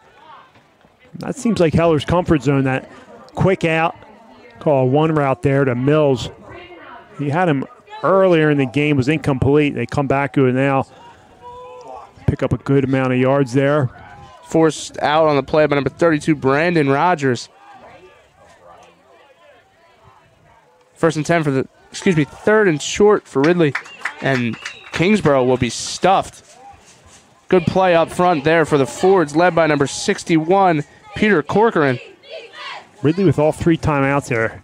That seems like Heller's comfort zone, that quick out. Call a 1 route there to Mills. He had him earlier in the game, was incomplete. They come back to it now. Pick up a good amount of yards there. Forced out on the play by number 32, Brandon Rogers. 1st and 10 for the, 3rd and short for Ridley. And Kingsborough will be stuffed. Good play up front there for the Fords, led by number 61, Peter Corcoran. Ridley with all 3 timeouts there.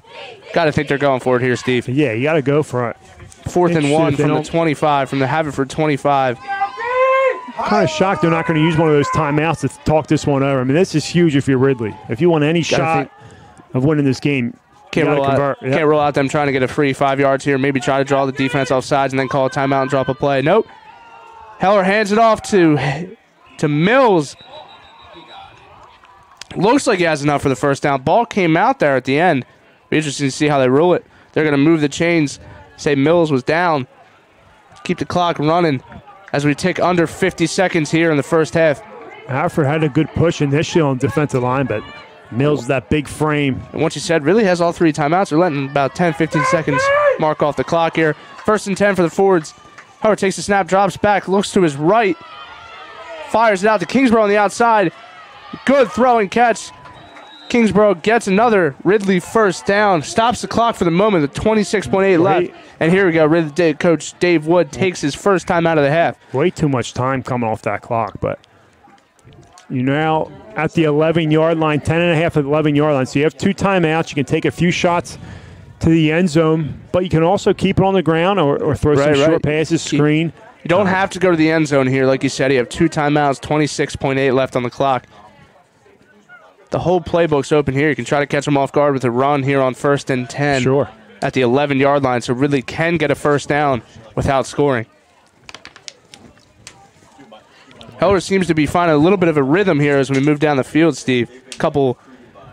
Got to think they're going for it here, Steve. Yeah, you got to go for it. 4th and 1 from the 25, from the Haverford 25. Kind of shocked they're not going to use one of those timeouts to talk this one over. I mean, this is huge if you're Ridley. If you want any shot of winning this game, can't roll out them trying to get a free 5 yards here. Maybe try to draw the defense off sides and then call a timeout and drop a play. Nope. Heller hands it off to Mills. Looks like he has enough for the first down. Ball came out there at the end. Be interesting to see how they rule it. They're going to move the chains. Say Mills was down. Keep the clock running as we take under 50 seconds here in the first half. Haverford had a good push initially on defensive line, but Mills, that big frame. And once you said, really has all 3 timeouts. They're letting about 10, 15 seconds mark off the clock here. 1st and 10 for the Fords. Howard takes the snap, drops back, looks to his right. Fires it out to Kingsborough on the outside. Good throw and catch. Kingsborough gets another Ridley first down. Stops the clock for the moment with 26.8 left. And here we go. Coach Dave Wood takes his first time out of the half. Way too much time coming off that clock, but you're now at the 11-yard line, 10.5 at the 11-yard line. So you have 2 timeouts. You can take a few shots to the end zone, but you can also keep it on the ground or throw some short passes, screen. You don't have to go to the end zone here. Like you said, you have 2 timeouts, 26.8 left on the clock. the whole playbook's open here. You can try to catch them off guard with a run here on 1st and 10 Sure. at the 11-yard line, so Ridley can get a first down without scoring. Heller seems to be finding a little bit of a rhythm here as we move down the field, Steve. A couple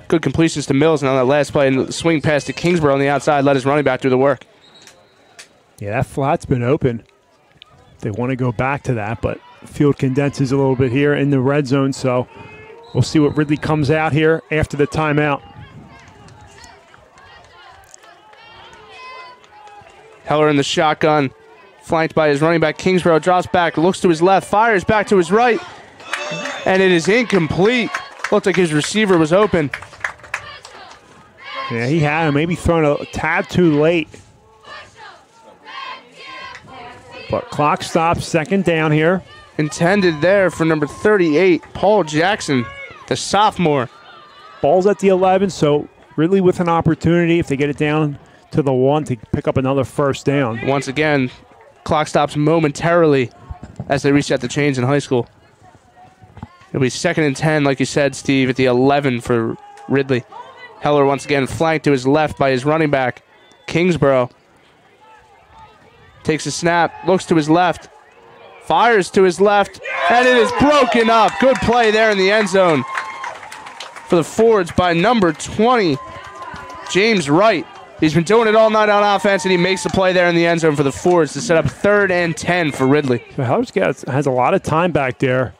good completions to Mills, and on that last play, and the swing pass to Kingsborough on the outside, let his running back do the work. Yeah, that flat's been open. They want to go back to that, but field condenses a little bit here in the red zone, so we'll see what Ridley comes out here after the timeout. Heller in the shotgun, flanked by his running back. Kingsborough drops back, looks to his left, fires back to his right, and it is incomplete. Looked like his receiver was open. Yeah, he had him, maybe thrown a tad too late. But clock stops, 2nd down here. Intended there for number 38, Paul Jackson, the sophomore. Ball's at the 11, so Ridley with an opportunity, if they get it down to the 1, to pick up another first down. Once again, clock stops momentarily as they reset the chains in high school. It'll be 2nd and 10, like you said, Steve, at the 11 for Ridley. Heller once again flanked to his left by his running back, Kingsborough. Takes a snap, looks to his left, fires to his left, and it is broken up. Good play there in the end zone for the Fords by number 20, James Wright. He's been doing it all night on offense, and he makes the play there in the end zone for the Fords to set up 3rd and 10 for Ridley. So Heller's has a lot of time back there,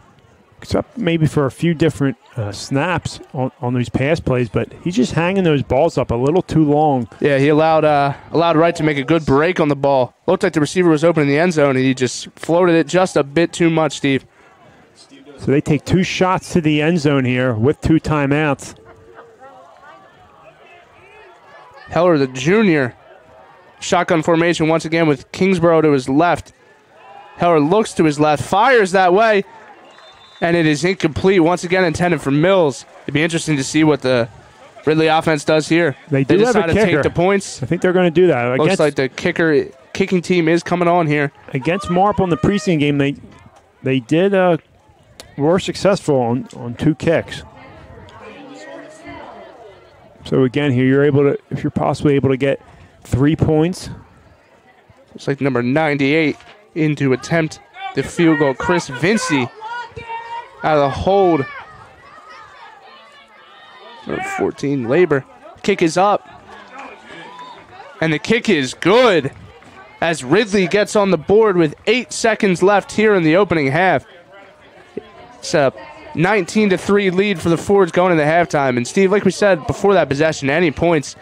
except maybe for a few different snaps on these pass plays, but he's just hanging those balls up a little too long. Yeah, he allowed Wright to make a good break on the ball. Looked like the receiver was open in the end zone, and he just floated it just a bit too much, Steve. So they take 2 shots to the end zone here with 2 timeouts. Heller, the junior. Shotgun formation once again with Kingsborough to his left. Heller looks to his left, fires that way, and it is incomplete. Once again intended for Mills. It'd be interesting to see what the Ridley offense does here. They do have a decide to kicker. take the points. I think they're going to do that. Looks like the kicking team is coming on here. Against Marple in the preseason game, they did were successful on 2 kicks. So again, here you're able to, if you're possibly able to get 3 points. Looks like number 98 in to attempt the field goal. Chris Vinci out of the hold. Number 14, Labor. Kick is up. And the kick is good as Ridley gets on the board with 8 seconds left here in the opening half. It's a 19-3 lead for the Fords going into halftime. And Steve, like we said before that possession, any points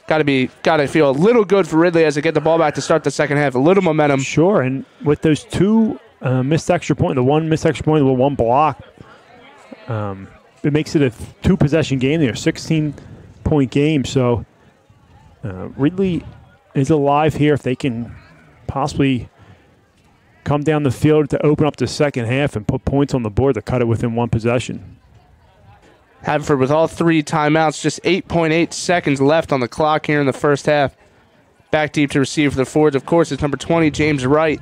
got to feel a little good for Ridley as they get the ball back to start the second half. A little momentum. Sure, and with those 2 missed extra point, the 1 missed extra point, the 1 block, it makes it a 2-possession game there, 16-point game. So Ridley is alive here if they can possibly come down the field to open up the second half and put points on the board to cut it within 1 possession. Haverford with all 3 timeouts, just 8.8 seconds left on the clock here in the first half. Back deep to receive for the Fords, of course, it's number 20, James Wright.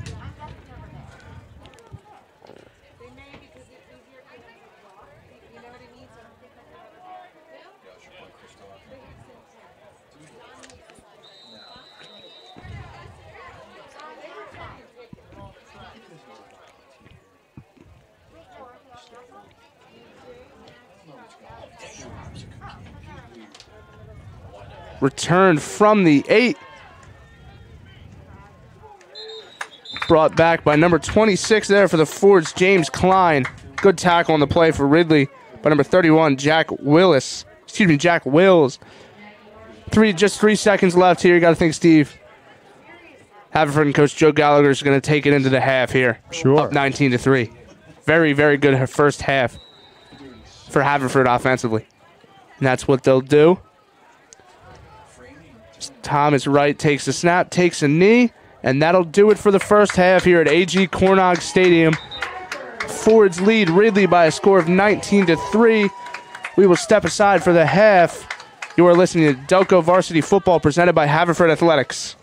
Returned from the 8. Brought back by number 26 there for the Fords, James Klein. Good tackle on the play for Ridley by number 31, Jack Wills. Just 3 seconds left here. You got to think, Steve. Haverford and Coach Joe Gallagher is going to take it into the half here. Sure. Up 19-3. Very, very good first half for Haverford offensively. And that's what they'll do. Thomas Wright takes a snap, takes a knee, and that'll do it for the first half here at AG Cornog Stadium. Fords lead Ridley by a score of 19-3. We will step aside for the half. You are listening to Delco Varsity Football presented by Haverford Athletics.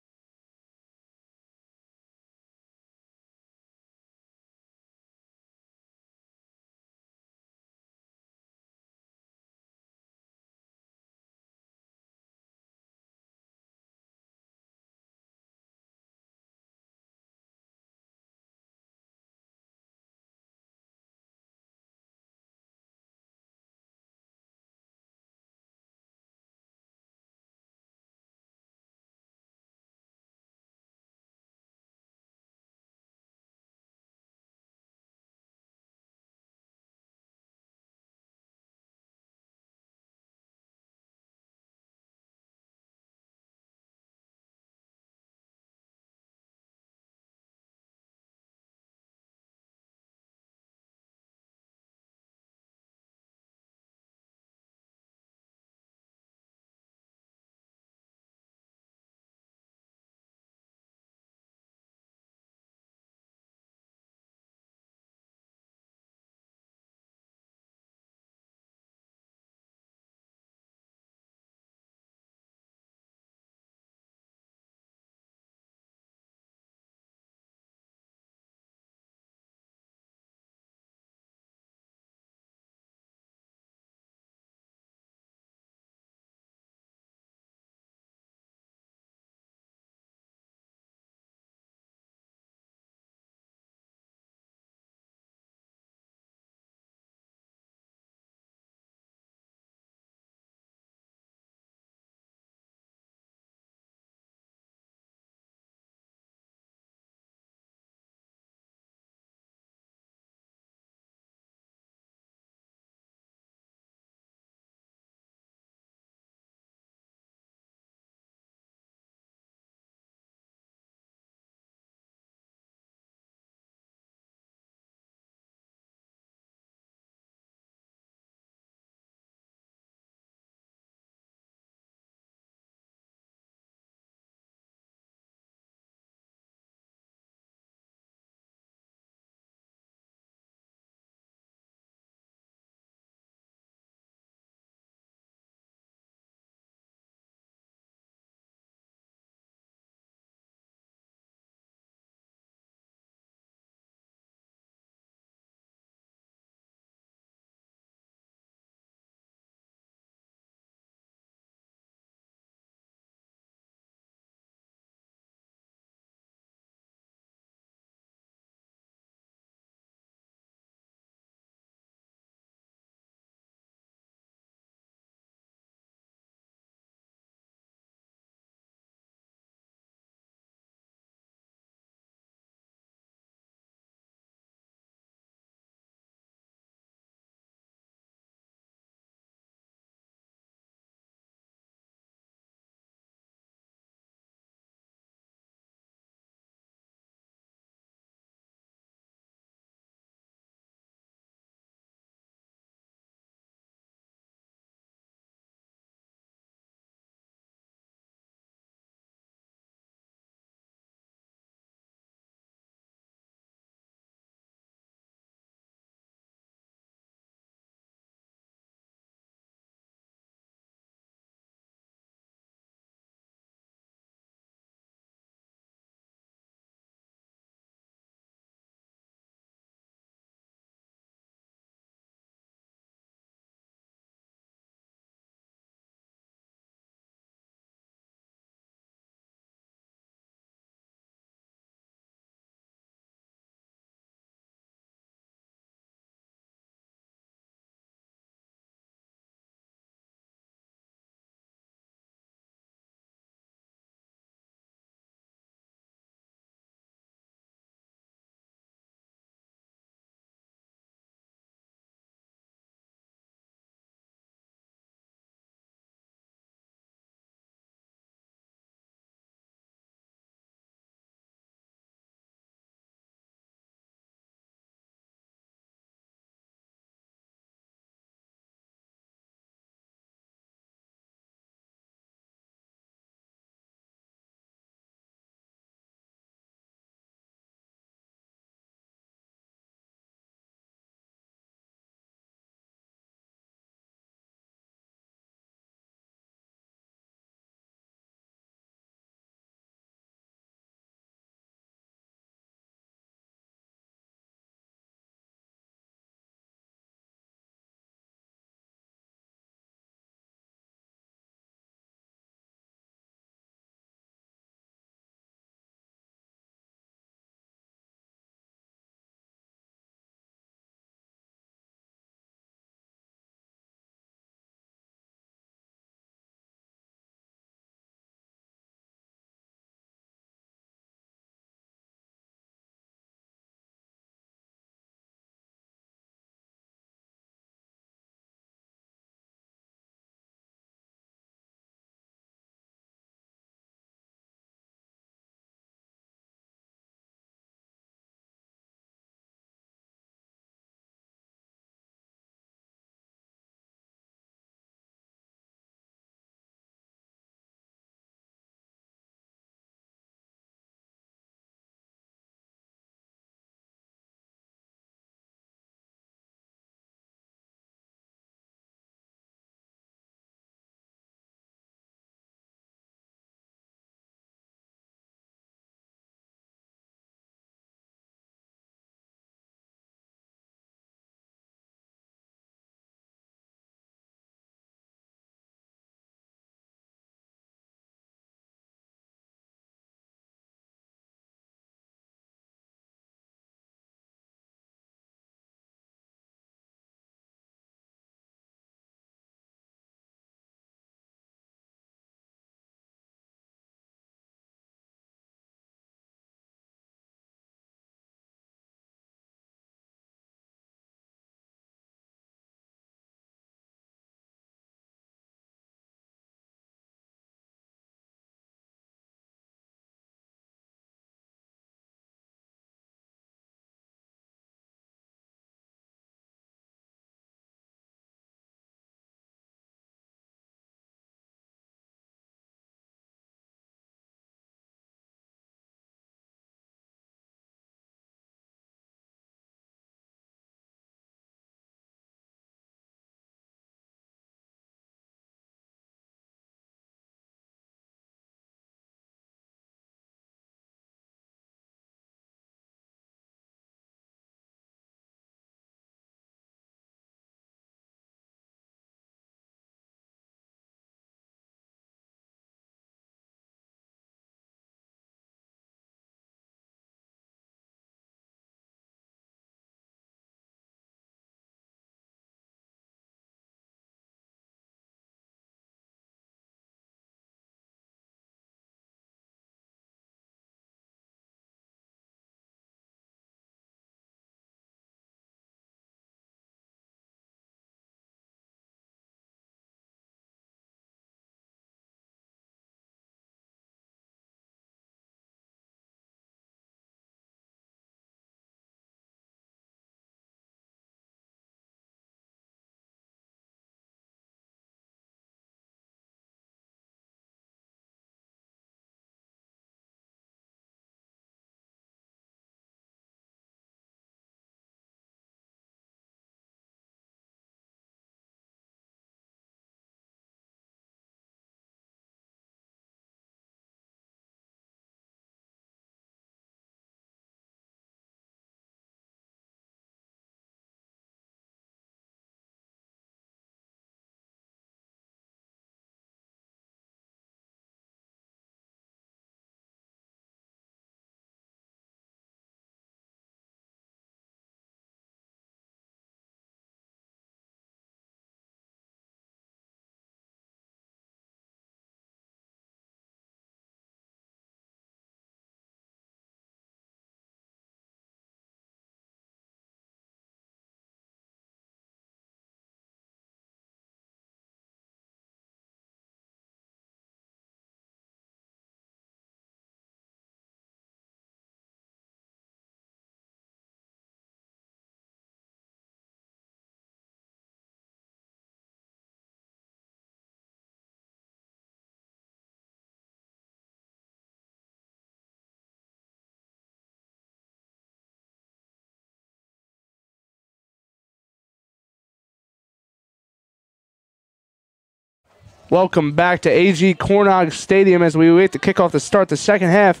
Welcome back to AG Cornog Stadium as we wait to kick off to start the second half.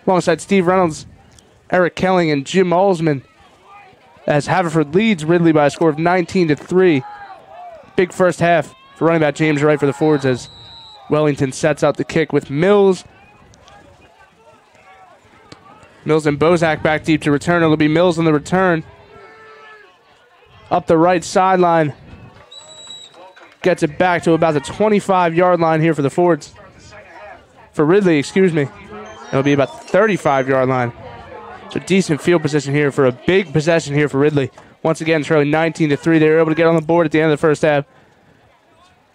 Alongside Steve Reynolds, Eric Kelling, and Jim Alsman. As Haverford leads Ridley by a score of 19-3. Big first half for running back James Wright for the Fords as Wellington sets out the kick with Mills. Mills and Bozak back deep to return. It'll be Mills on the return. Up the right sideline. Gets it back to about the 25-yard line here for the Fords. For Ridley, excuse me. It'll be about the 35-yard line. So decent field position here for a big possession here for Ridley. Once again, trailing 19-3. They were able to get on the board at the end of the first half.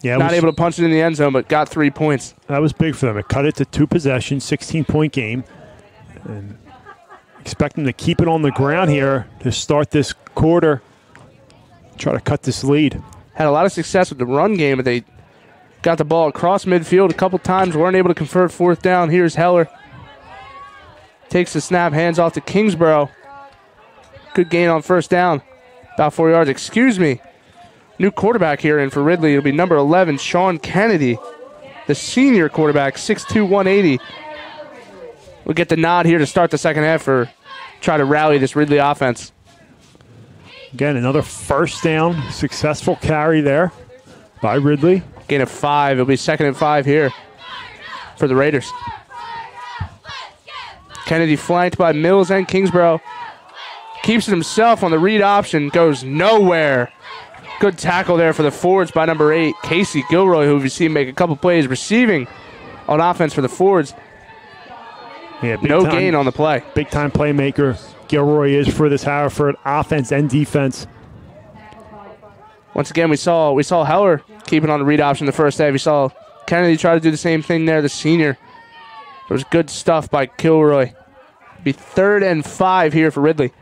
Yeah, not able to punch it in the end zone, but got 3 points. That was big for them. It cut it to 2 possessions, 16-point game. And expect them to keep it on the ground here to start this quarter. Try to cut this lead. Had a lot of success with the run game, but they got the ball across midfield a couple times, weren't able to convert fourth down. Here's Heller. Takes the snap, hands off to Kingsborough. Good gain on first down. About 4 yards, excuse me. New quarterback here in for Ridley. It'll be number 11, Sean Kennedy. The senior quarterback, 6'2", 180. We'll get the nod here to start the second half for try to rally this Ridley offense. Again, another first down, successful carry there by Ridley. Gain of 5. It'll be 2nd and 5 here for the Raiders. Kennedy flanked by Mills and Kingsborough. Keeps it himself on the read option. Goes nowhere. Good tackle there for the Fords by number 8, Casey Gilroy, who we've seen make a couple plays receiving on offense for the Fords. Yeah, no gain on the play. Big-time playmaker Gilroy is for this Haverford offense and defense. Once again, we saw Heller keeping on the read option the first half. We saw Kennedy try to do the same thing there, the senior. It was good stuff by Gilroy. Be 3rd and 5 here for Ridley.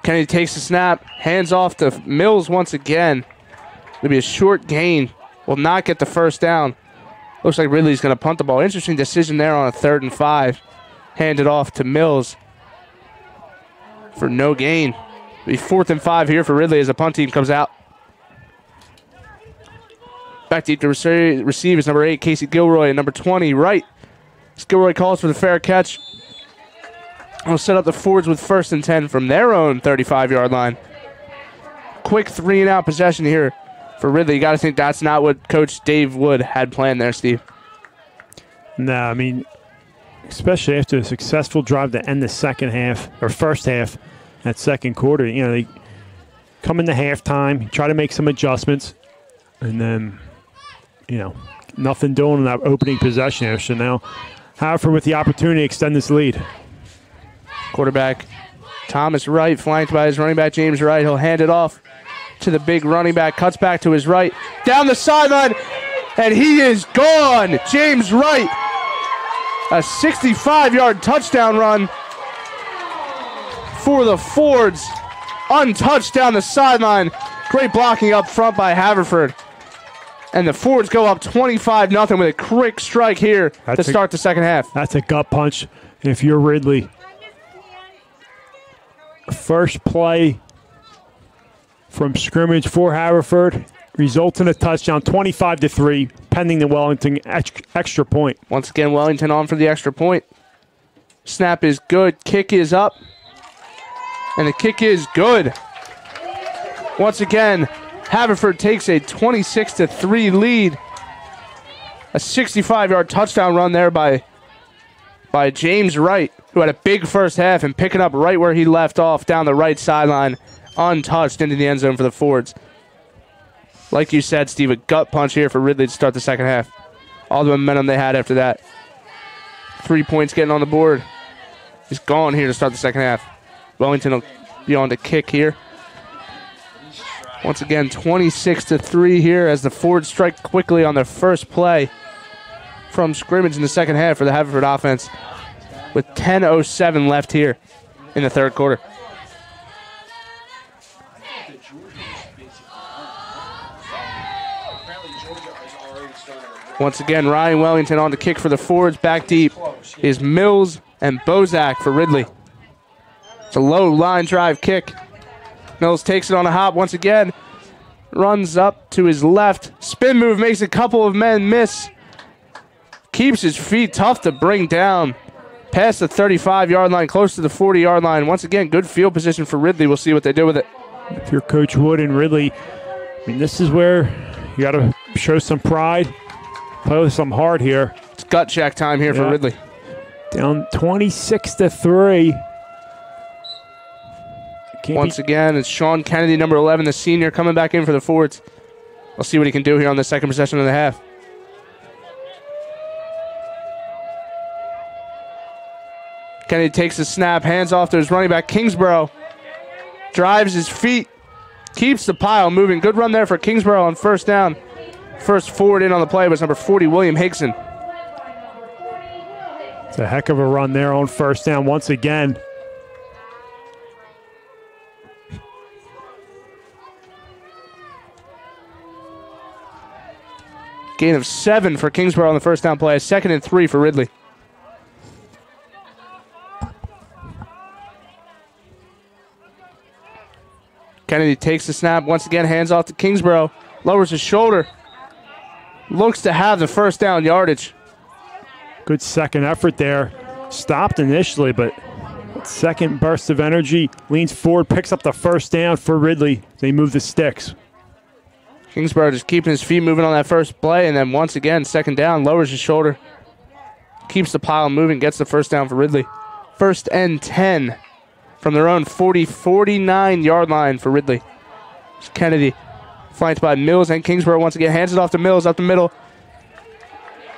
Kennedy takes the snap, hands off to Mills once again. It'll be a short gain. Will not get the first down. Looks like Ridley's going to punt the ball. Interesting decision there on a 3rd and 5. Hand it off to Mills for no gain. It'll be 4th and 5 here for Ridley as the punt team comes out. Back deep to receive is number 8, Casey Gilroy, and number 20, Wright. Gilroy calls for the fair catch. We'll set up the Fords with 1st and 10 from their own 35-yard line. Quick 3-and-out possession here for Ridley. You got to think that's not what Coach Dave Wood had planned there, Steve. No, I mean, especially after a successful drive to end the second half, or first half, that second quarter, you know, they come into halftime, try to make some adjustments, and then, you know, nothing doing in that opening possession there. So now Haverford with the opportunity to extend this lead. Quarterback Thomas Wright, flanked by his running back James Wright. He'll hand it off to the big running back, cuts back to his right, down the sideline, and he is gone. James Wright, a 65-yard touchdown run for the Fords, untouched down the sideline. Great blocking up front by Haverford. And the Fords go up 25-0 with a quick strike here to start the second half. That's a gut punch if you're Ridley. First play from scrimmage for Haverford results in a touchdown, 25-3, pending the Wellington extra point. Once again, Wellington on for the extra point. Snap is good. Kick is up. And the kick is good. Once again, Haverford takes a 26-3 lead. A 65-yard touchdown run there by James Wright, who had a big first half and picking up right where he left off down the right sideline, untouched into the end zone for the Fords. Like you said, Steve, a gut punch here for Ridley to start the second half. All the momentum they had after that. 3 points getting on the board. He's gone here to start the second half. Wellington will be on to kick here. Once again, 26-3 here as the Fords strike quickly on their first play from scrimmage in the second half for the Haverford offense, with 10:07 left here in the third quarter. Once again, Ryan Wellington on to kick for the Fords. Back deep is Mills and Bozak for Ridley. It's a low line drive kick. Mills takes it on a hop once again. runs up to his left. Spin move makes a couple of men miss. Keeps his feet tough to bring down. Past the 35-yard line, close to the 40-yard line. Once again, good field position for Ridley. We'll see what they do with it. If you're Coach Wood and Ridley, I mean, this is where you got to show some pride, play with some heart here. It's gut check time here for Ridley. Down 26-3. Once again, it's Sean Kennedy, number 11, the senior, coming back in for the Fords. We'll see what he can do here on the second possession of the half. Kennedy takes the snap, hands off to his running back, Kingsborough. Drives his feet, keeps the pile moving. Good run there for Kingsborough on first down. First forward in on the play was number 40, William Higson. It's a heck of a run there on first down once again. Gain of 7 for Kingsborough on the first down play. 2nd and 3 for Ridley. Kennedy takes the snap. Once again, hands off to Kingsborough. Lowers his shoulder. Looks to have the first down yardage. Good second effort there. Stopped initially, but second burst of energy. Leans forward, picks up the first down for Ridley. They move the sticks. Kingsborough just keeping his feet moving on that first play, and then once again, second down, lowers his shoulder. Keeps the pile moving, gets the first down for Ridley. 1st and 10 from their own 49-yard line for Ridley. It's Kennedy, flanked by Mills and Kingsborough once again. Hands it off to Mills up the middle.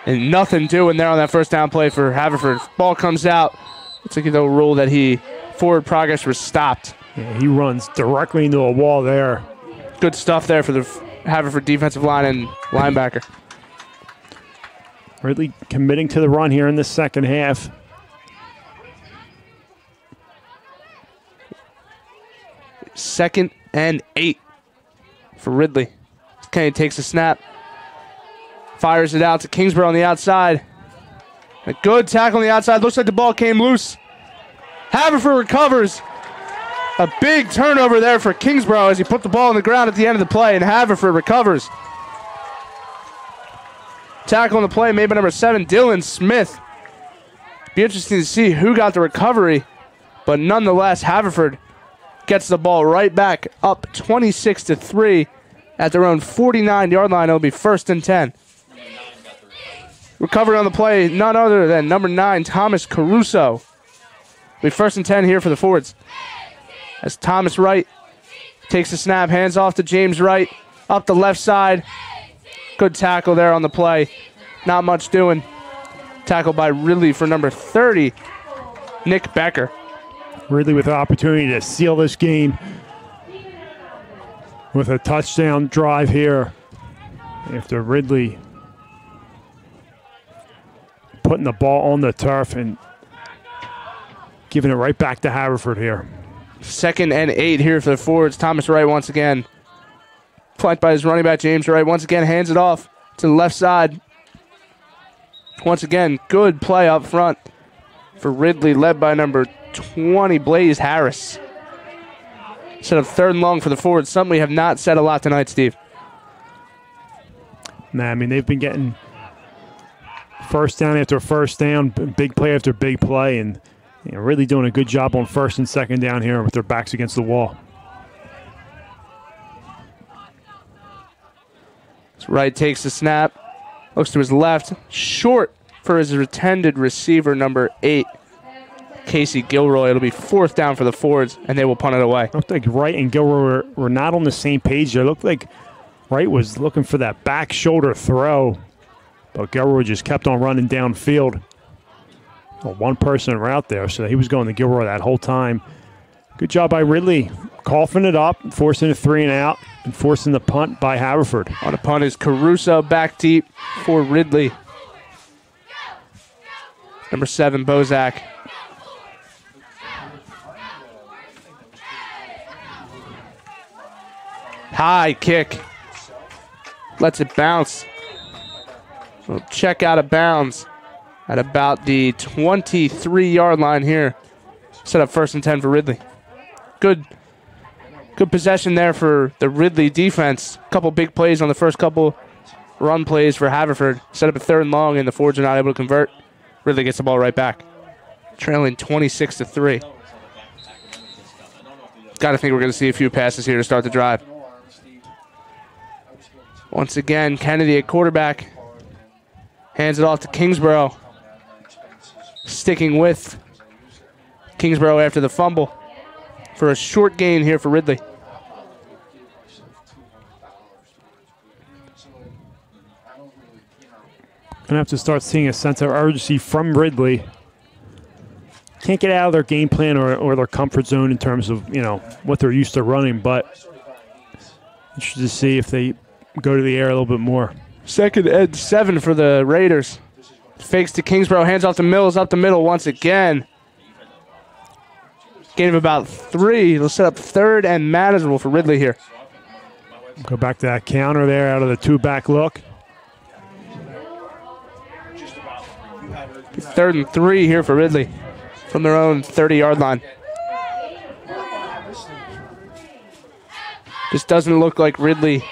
And nothing doing there on that first down play for Haverford. Ball comes out. Looks like they'll rule that forward progress was stopped. Yeah, he runs directly into a wall there. Good stuff there for the Haverford defensive line and linebacker. Ridley committing to the run here in the second half. Second and 8 for Ridley. Kennedy takes a snap. Fires it out to Kingsborough on the outside. A good tackle on the outside. Looks like the ball came loose. Haverford recovers. A big turnover there for Kingsborough as he put the ball on the ground at the end of the play, and Haverford recovers. Tackle on the play made by number 7, Dylan Smith. Be interesting to see who got the recovery, but nonetheless, Haverford gets the ball right back up 26-3 at their own 49-yard line. It'll be 1st and 10. Recovery on the play, none other than number 9, Thomas Caruso. It'll be 1st and 10 here for the Fords. As Thomas Wright takes the snap, hands off to James Wright, up the left side. Good tackle there on the play. Not much doing. Tackle by Ridley for number 30, Nick Becker. Ridley with the opportunity to seal this game with a touchdown drive here after Ridley putting the ball on the turf and giving it right back to Haverford here. 2nd and 8 here for the Fords. Thomas Wright once again. Flanked by his running back, James Wright. Once again, hands it off to the left side. Once again, good play up front for Ridley, led by number 20, Blaze Harris. Set up 3rd and long for the Fords. Something we have not said a lot tonight, Steve. Nah, I mean, they've been getting first down after first down, big play after big play, and really doing a good job on 1st and 2nd down here with their backs against the wall. Wright takes the snap, looks to his left, short for his intended receiver, number 8, Casey Gilroy. It'll be 4th down for the Fords, and they will punt it away. Looked like Wright and Gilroy were not on the same page there. It looked like Wright was looking for that back shoulder throw, but Gilroy just kept on running downfield. A one-person route there, so he was going to Gilroy that whole time. Good job by Ridley, coughing it up, forcing a 3 and out, and forcing the punt by Haverford. On the punt is Caruso back deep for Ridley. Number 7, Bozak. High kick. Lets it bounce. So check out of bounds at about the 23-yard line here. Set up 1st and 10 for Ridley. Good Good possession there for the Ridley defense. Couple big plays on the first couple run plays for Haverford. Set up a 3rd and long, and the Fords are not able to convert. Ridley gets the ball right back. Trailing 26-3. Got to think we're going to see a few passes here to start the drive. Once again, Kennedy at quarterback. Hands it off to Kingsborough. Sticking with Kingsborough after the fumble for a short gain here for Ridley. Gonna have to start seeing a sense of urgency from Ridley. Can't get out of their game plan or their comfort zone in terms of, what they're used to running, but interested to see if they go to the air a little bit more. 2nd and 7 for the Raiders. Fakes to Kingsborough, hands off to Mills up the middle once again. Gain of about 3. They'll set up 3rd and manageable for Ridley here. Go back to that counter there out of the 2-back look. 3rd and 3 here for Ridley from their own 30-yard line. This doesn't look like Ridley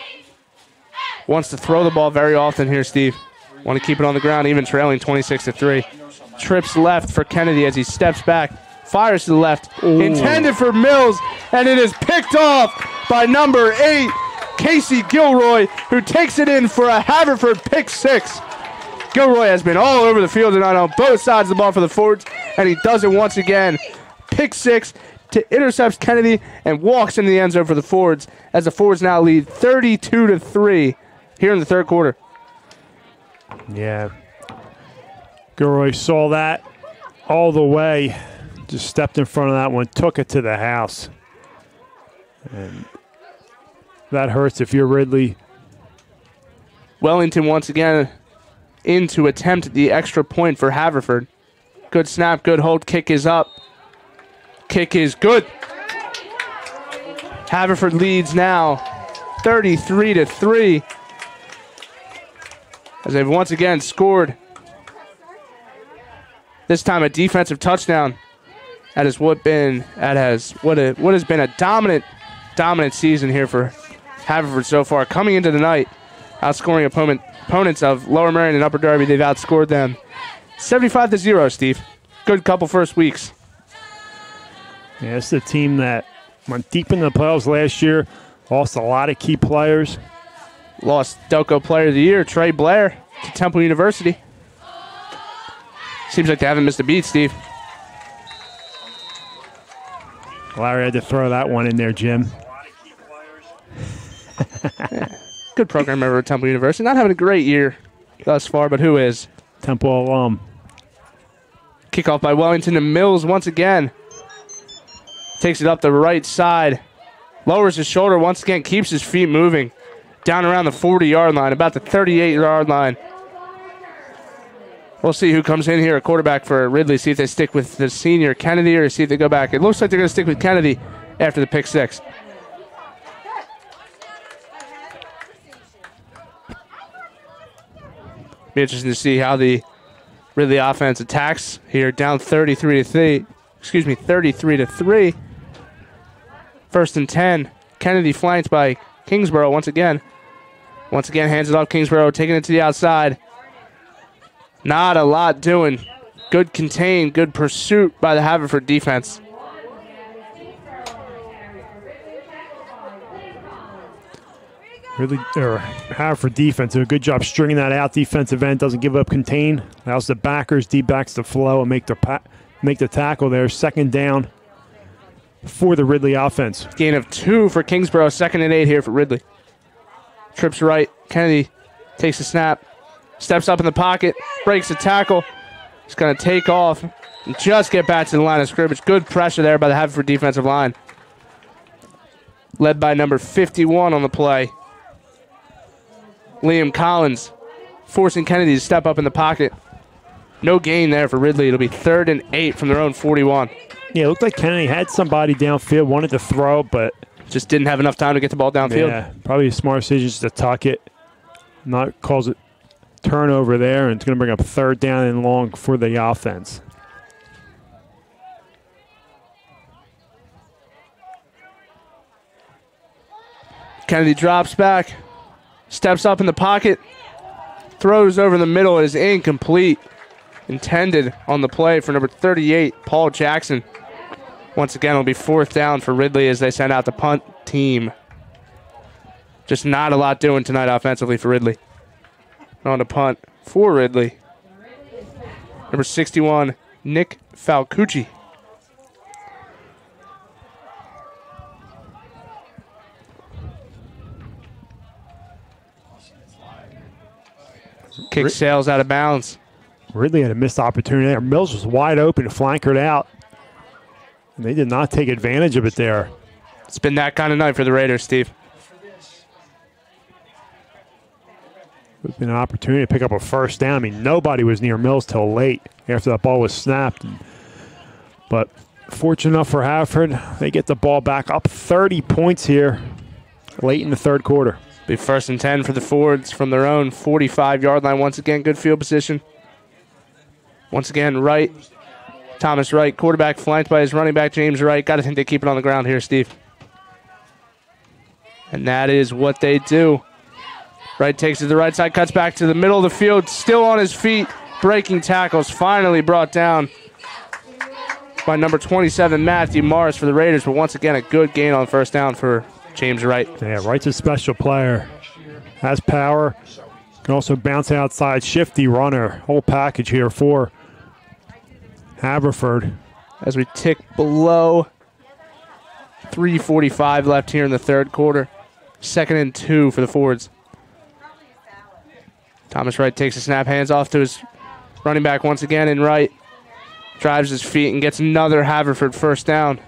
wants to throw the ball very often here, Steve. Want to keep it on the ground, even trailing 26-3. Trips left for Kennedy as he steps back. Fires to the left. Ooh. Intended for Mills, and it is picked off by number 8, Casey Gilroy, who takes it in for a Haverford pick 6. Gilroy has been all over the field tonight on both sides of the ball for the Fords, and he does it once again. Pick 6 to intercepts Kennedy and walks into the end zone for the Fords, as the Fords now lead 32-3 here in the 3rd quarter. Yeah. Gilroy saw that all the way. Just stepped in front of that one, took it to the house. And that hurts if you're Ridley. Wellington once again in to attempt the extra point for Haverford. Good snap, good hold. Kick is up. Kick is good. Haverford leads now 33-3. As they've once again scored. This time a defensive touchdown. That is what has been a dominant season here for Haverford so far. Coming into the night, outscoring opponents of Lower Merion and Upper Darby, they've outscored them 75-0, Steve. Good couple first weeks. Yeah, this is a team that went deep into the playoffs last year, lost a lot of key players. Lost Delco Player of the Year, Trey Blair, to Temple University. Seems like they haven't missed a beat, Steve. Larry had to throw that one in there, Jim. Yeah. Good program over at Temple University. Not having a great year thus far, but who is? Temple alum. Kickoff by Wellington and Mills once again. Takes it up the right side. Lowers his shoulder once again, keeps his feet moving. Down around the 40-yard line, about the 38-yard line. We'll see who comes in here, a quarterback for Ridley. See if they stick with the senior Kennedy or see if they go back. It looks like they're going to stick with Kennedy after the pick 6. Be interesting to see how the Ridley offense attacks here, down 33-3. 33-3. 1st and 10. Kennedy flanked by Kingsborough once again. Once again, hands it off. Kingsborough taking it to the outside. Not a lot doing. Good contain, good pursuit by the Haverford defense. Haverford defense did a good job stringing that out. Defensive end doesn't give up contain. Allows the backers, D-backs to flow and make the tackle there. 2nd down for the Ridley offense. Gain of 2 for Kingsborough. 2nd and 8 here for Ridley. Trips right. Kennedy takes a snap. Steps up in the pocket. Breaks the tackle. He's going to take off and just get back to the line of scrimmage. Good pressure there by the Haverford defensive line. Led by number 51 on the play. Liam Collins forcing Kennedy to step up in the pocket. No gain there for Ridley. It'll be 3rd and 8 from their own 41. Yeah, it looked like Kennedy had somebody downfield, wanted to throw, but just didn't have enough time to get the ball downfield. Yeah, probably a smart decision just to tuck it, not cause it turnover there, and it's going to bring up 3rd down and long for the offense. Kennedy drops back, steps up in the pocket, throws over the middle. It is incomplete. Intended on the play for number 38, Paul Jackson. Once again, it'll be 4th down for Ridley as they send out the punt team. Just not a lot doing tonight offensively for Ridley. On the punt for Ridley. Number 61, Nick Falcucci. Kick sails out of bounds. Ridley had a missed opportunity there. Mills was wide open, flankered out. And they did not take advantage of it there. It's been that kind of night for the Raiders, Steve. It's been an opportunity to pick up a first down. I mean, nobody was near Mills till late after that ball was snapped. But fortunate enough for Haverford, they get the ball back up 30 points here late in the third quarter. Be 1st and 10 for the Fords from their own 45-yard line. Once again, good field position. Once again, Wright. Thomas Wright, quarterback flanked by his running back, James Wright. Got to think they keep it on the ground here, Steve. And that is what they do. Wright takes it to the right side, cuts back to the middle of the field, still on his feet, breaking tackles, finally brought down by number 27, Matthew Morris for the Raiders. But once again, a good gain on 1st down for James Wright. Yeah, Wright's a special player. Has power. Can also bounce outside, shifty runner. Whole package here for Haverford. As we tick below 3:45 left here in the third quarter. 2nd and 2 for the Fords. Thomas Wright takes a snap, hands off to his running back once again, and Wright drives his feet and gets another Haverford 1st down.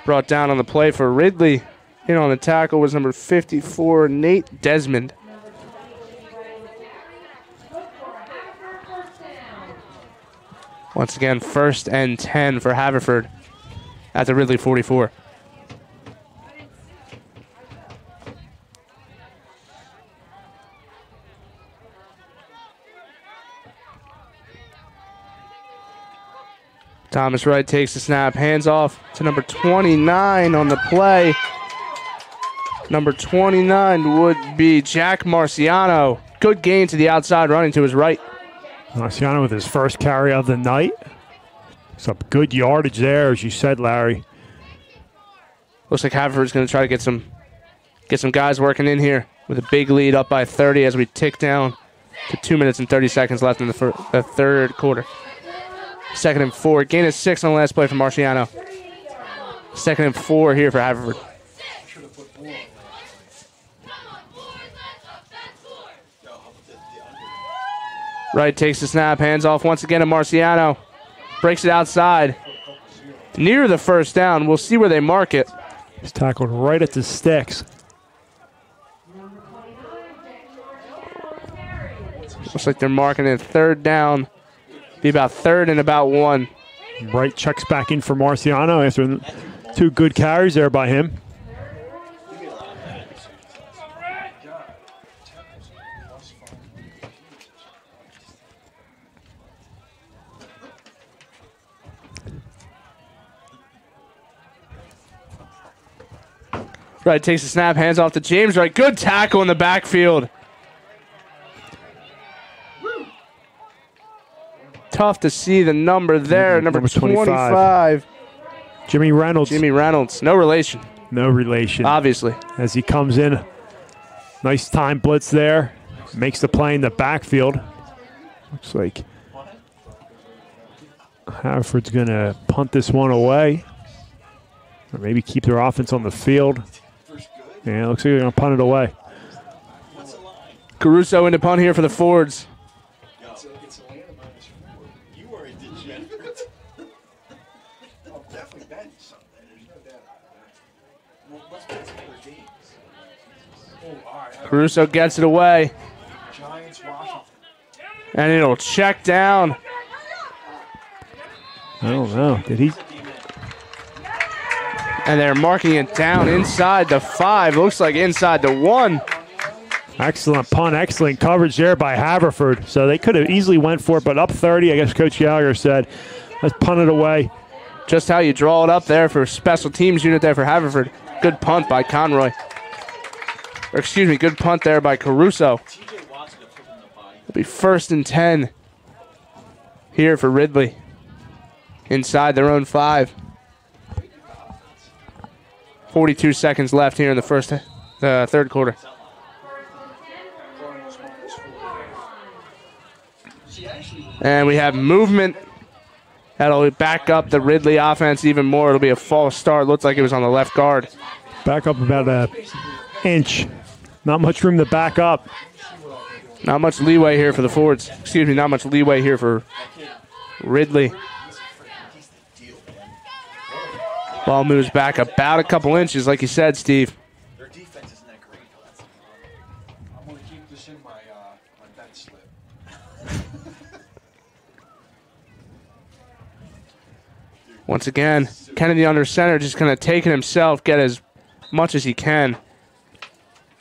Brought down on the play for Ridley. In on the tackle was number 54, Nate Desmond. Once again, 1st and 10 for Haverford at the Ridley 44. Thomas Wright takes the snap, hands off to number 29 on the play. Number 29 would be Jack Marciano. Good gain to the outside, running to his right. Marciano with his first carry of the night. Some good yardage there, as you said, Larry. Looks like Haverford's going to try to get some guys working in here with a big lead up by 30 as we tick down to 2 minutes and 30 seconds left in the third quarter. 2nd and 4. Gain of 6 on the last play for Marciano. 2nd and 4 here for Haverford. Wright takes the snap, hands off once again to Marciano. Breaks it outside. Near the 1st down. We'll see where they mark it. He's tackled right at the sticks. Looks like they're marking it 3rd down. Be about 3rd and about 1. Wright checks back in for Marciano after 2 good carries there by him. Wright takes the snap, hands off to James Wright. Good tackle in the backfield. Tough to see the number there. Number 25. Jimmy Reynolds. Jimmy Reynolds. No relation. No relation. Obviously. As he comes in. Nice time blitz there. Makes the play in the backfield. Looks like Haverford's going to punt this one away. Or maybe keep their offense on the field. Yeah, looks like they're going to punt it away. Caruso in the punt here for the Fords. Caruso gets it away. And it'll check down. I don't know. Did he? And they're marking it down inside the 5. Looks like inside the 1. Excellent punt. Excellent coverage there by Haverford. So they could have easily went for it, but up 30, I guess Coach Gallagher said, let's punt it away. Just how you draw it up there for special teams unit there for Haverford. Good punt by Conroy. Or excuse me, good punt there by Caruso. It'll be 1st and 10 here for Ridley. Inside their own 5. 42 seconds left here in the third quarter. And we have movement. That'll back up the Ridley offense even more. It'll be a false start. Looks like it was on the left guard. Back up about an inch. Not much room to back up. Not much leeway here for the forwards. Excuse me, not much leeway here for Ridley. Ball moves back about a couple inches, like you said, Steve. Their defense isn't that great. I'm going to keep this in my bet slip. Once again, Kennedy under center, just going to take it himself, get as much as he can.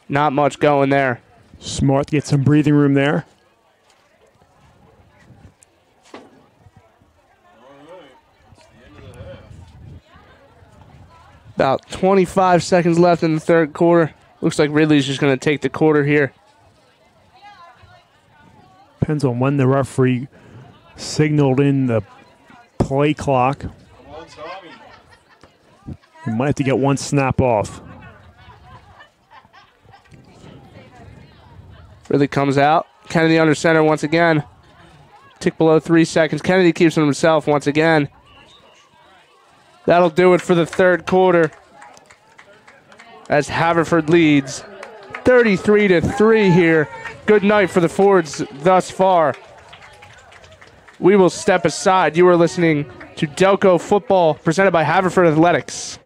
Not much going there. Smart to get some breathing room there. About 25 seconds left in the third quarter. Looks like Ridley's just going to take the quarter here. Depends on when the referee signaled in the play clock. You might have to get one snap off. Ridley comes out. Kennedy under center once again. Tick below 3 seconds. Kennedy keeps it himself once again. That'll do it for the third quarter as Haverford leads 33-3 here. Good night for the forwards thus far. We will step aside. You are listening to Delco Football presented by Haverford Athletics.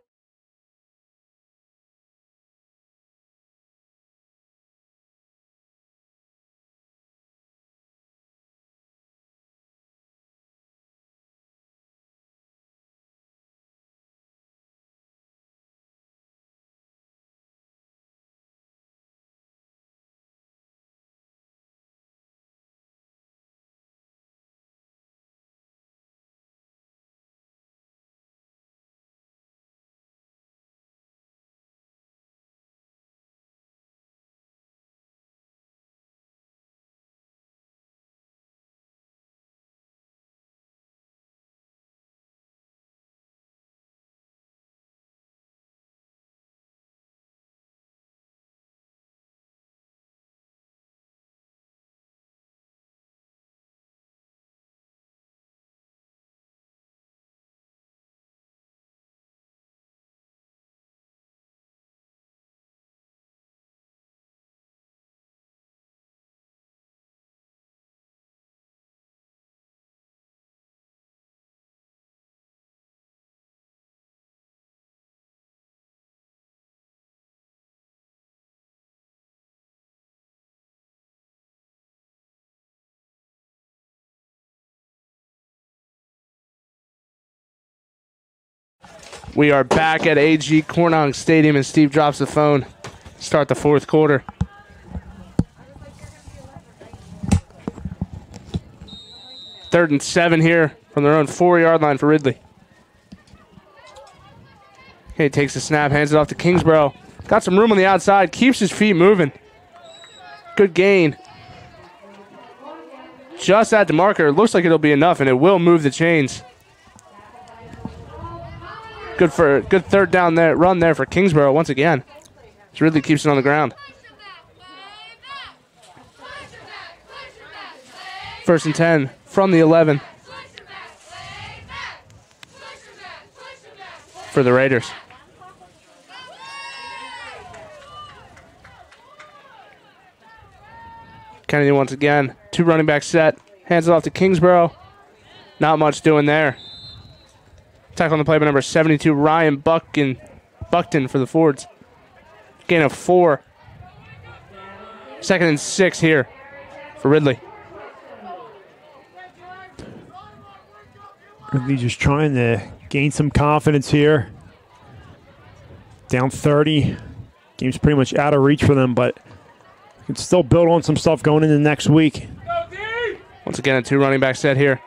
We are back at AG Cornog Stadium, and Steve drops the phone. Start the fourth quarter. Third and 7 here from their own 4-yard line for Ridley. Okay, takes the snap, hands it off to Kingsborough. Got some room on the outside, keeps his feet moving. Good gain. Just at the marker. Looks like it'll be enough, and it will move the chains. Good third down there, run there for Kingsborough once again. Just Ridley keeps it on the ground. First and 10 from the 11 for the Raiders. Kennedy once again, 2 running back set, hands it off to Kingsborough. Not much doing there. Tackle on the play by number 72, Ryan Buckton for the Fords. Gain of 4. Second and 6 here for Ridley. Ridley just trying to gain some confidence here. Down 30. Game's pretty much out of reach for them, but can still build on some stuff going into next week. Once again, a 2 running back set here.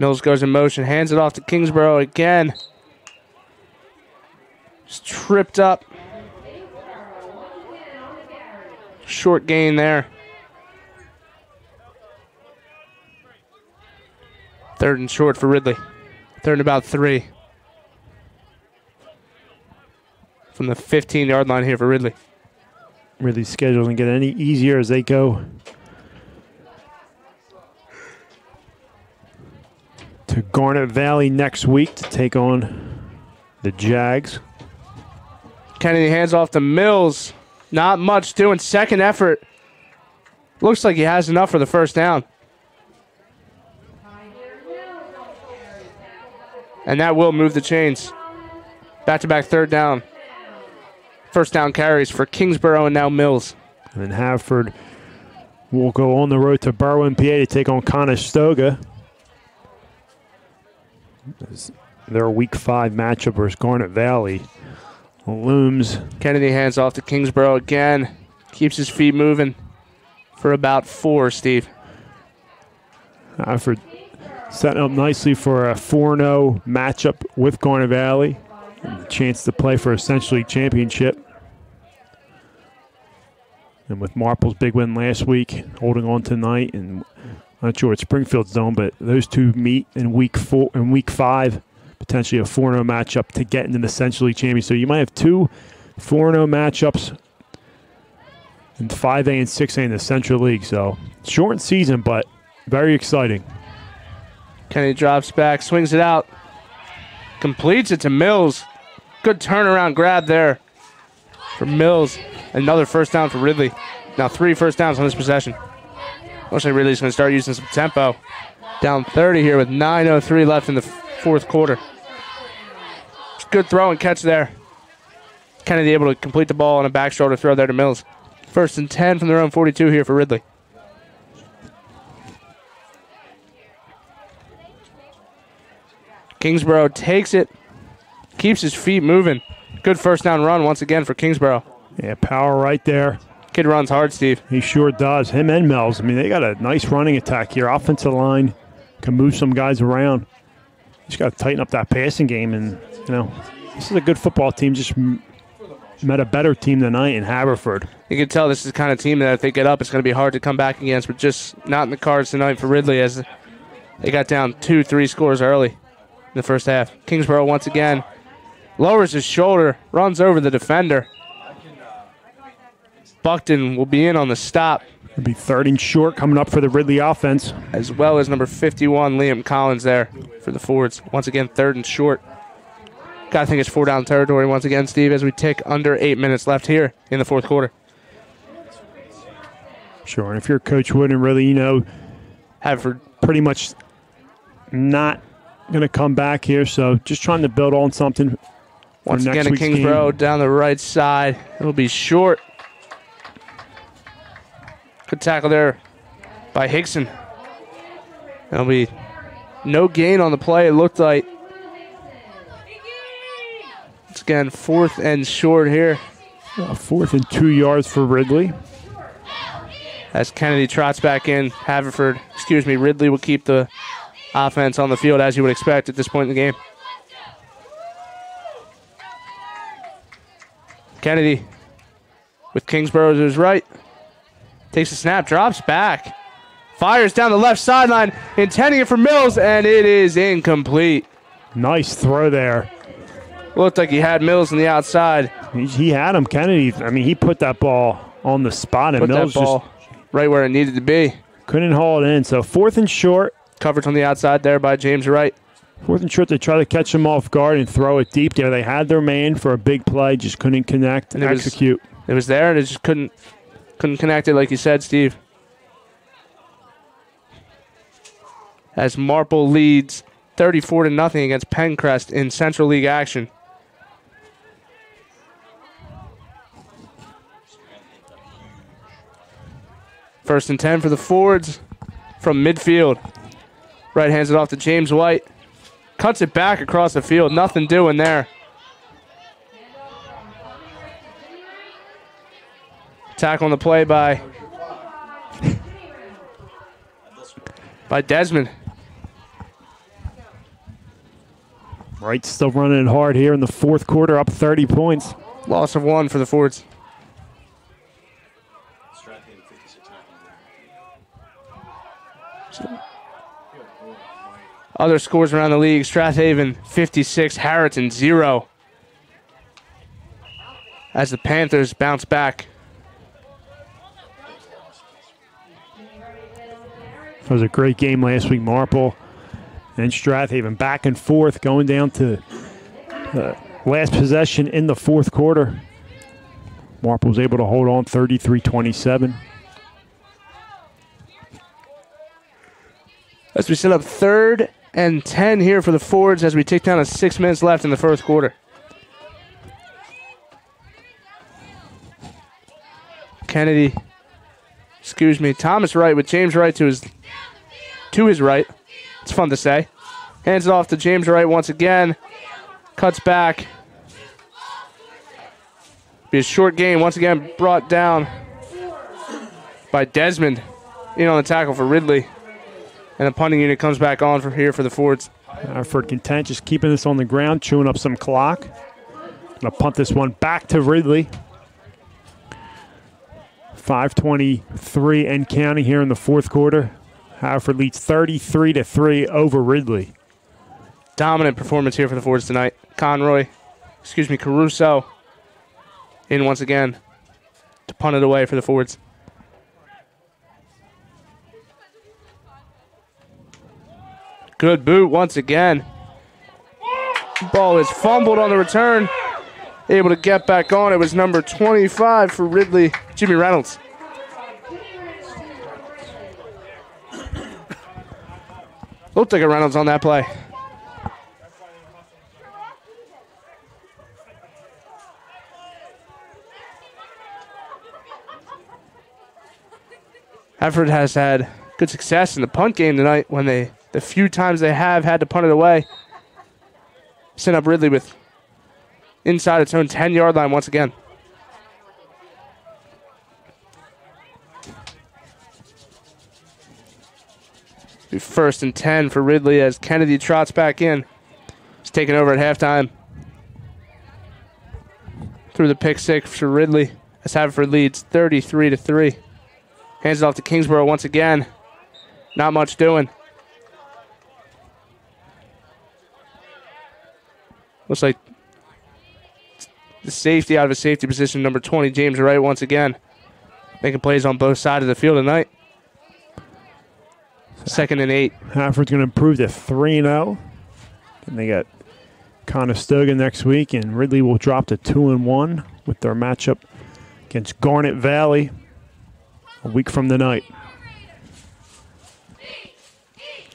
Mills goes in motion, hands it off to Kingsborough again. Just tripped up. Short gain there. 3rd and short for Ridley. 3rd and about 3. From the 15-yard line here for Ridley. Ridley's schedule doesn't get any easier as they go to Garnet Valley next week to take on the Jags. Kennedy hands off to Mills. Not much doing. 2nd effort. Looks like he has enough for the 1st down. And that will move the chains. Back-to-back 3rd down. 1st down carries for Kingsborough and now Mills. And then Haverford will go on the road to Berwyn, PA to take on Conestoga. Their Week 5 matchup versus Garnet Valley looms. Kennedy hands off to Kingsborough again. Keeps his feet moving for about 4, Steve. Haverford setting up nicely for a 4-0 matchup with Garnet Valley. And the chance to play for a Central League championship. And with Marple's big win last week, holding on tonight, and I'm not sure what Springfield's doing, but those two meet in Week 4 and Week 5, potentially a 4-0 matchup to get into the Central League championship. So you might have 2 4-0 matchups in 5A and 6A in the Central League. So shortened season, but very exciting. Kennedy drops back, swings it out, completes it to Mills. Good turnaround grab there for Mills. Another 1st down for Ridley. Now 3 1st downs on this possession. Looks like Ridley's going to start using some tempo. Down 30 here with 9:03 left in the 4th quarter. Good throw and catch there. Kennedy able to complete the ball on a back shoulder throw there to Mills. 1st and 10 from their own 42 here for Ridley. Kingsborough takes it. Keeps his feet moving. Good 1st down run once again for Kingsborough. Yeah, power right there. Kid runs hard, Steve. He sure does. Him and Mills. I mean, they got a nice running attack here. Offensive line can move some guys around. Just got to tighten up that passing game. And, you know, this is a good football team. Just met a better team tonight in Haverford. You can tell this is the kind of team that if they get up, it's going to be hard to come back against, but just not in the cards tonight for Ridley as they got down 2-3 scores early in the 1st half. Kingsborough once again lowers his shoulder, runs over the defender. Buckton will be in on the stop. It'll be 3rd and short coming up for the Ridley offense. As well as number 51, Liam Collins there for the Fords. Once again, 3rd and short. Got to think it's 4-down territory once again, Steve, as we tick under 8 minutes left here in the 4th quarter. Sure, and if you're Coach Wood and really, you know, Haverford pretty much not going to come back here, so just trying to build on something. Once again, a Kingsborough down the right side. It'll be short. Good tackle there by Hickson. There'll be no gain on the play, it looked like. Once again, 4th and short here. 4th and 2 yards for Ridley. As Kennedy trots back in, Ridley will keep the offense on the field as you would expect at this point in the game. Kennedy with Kingsborough to his right. Takes a snap, drops back. Fires down the left sideline, intending it for Mills, and it is incomplete. Nice throw there. Looked like he had Mills on the outside. He had him, Kennedy. I mean, he put that ball on the spot, and Mills that ball just right where it needed to be. Couldn't haul it in. So 4th and short. Coverage on the outside there by James Wright. 4th and short, they try to catch him off guard and throw it deep there. They had their man for a big play, just couldn't connect and execute. It was there, and it just couldn't connect it like you said, Steve. As Marple leads 34-0 against Pencrest in Central League action. First and 10 for the Fords from midfield. Wright hands it off to James White. Cuts it back across the field. Nothing doing there. Tackle on the play by Desmond. Wright still running it hard here in the fourth quarter, up 30 points. Loss of 1 for the Fords. Strathaven 56. Other scores around the league, Strathaven 56, Havertown 0. As the Panthers bounce back. It was a great game last week. Marple and Strathaven back and forth, going down to last possession in the fourth quarter. Marple was able to hold on 33-27. As we set up 3rd and 10 here for the Fords as we tick down to 6 minutes left in the first quarter. Thomas Wright with James Wright to his right. It's fun to say. Hands it off to James Wright once again. Cuts back. Be a short game once again brought down by Desmond. In on the tackle for Ridley. And the punting unit comes back on for the Fords. Haverford content, just keeping this on the ground, chewing up some clock. Gonna punt this one back to Ridley. 5:23 and counting here in the fourth quarter. Haverford leads 33-3 over Ridley. Dominant performance here for the Fords tonight. Caruso in once again to punt it away for the Fords. Good boot once again. Ball is fumbled on the return. Able to get back on. It was number 25 for Ridley, Jimmy Reynolds. Looked like a Reynolds on that play. Haverford has had good success in the punt game tonight when the few times they have had to punt it away. Sent up Ridley with inside its own 10-yard line once again. Be 1st and 10 for Ridley as Kennedy trots back in. He's taking over at halftime. Through the pick 6 for Ridley as Haverford leads 33-3. Hands it off to Kingsborough once again. Not much doing. Looks like the safety out of a safety position, number 20, James Wright, once again. Making plays on both sides of the field tonight. 2nd and 8. Haverford's going to improve to 3-0. And they got Conestoga next week, and Ridley will drop to 2-1 with their matchup against Garnet Valley a week from tonight.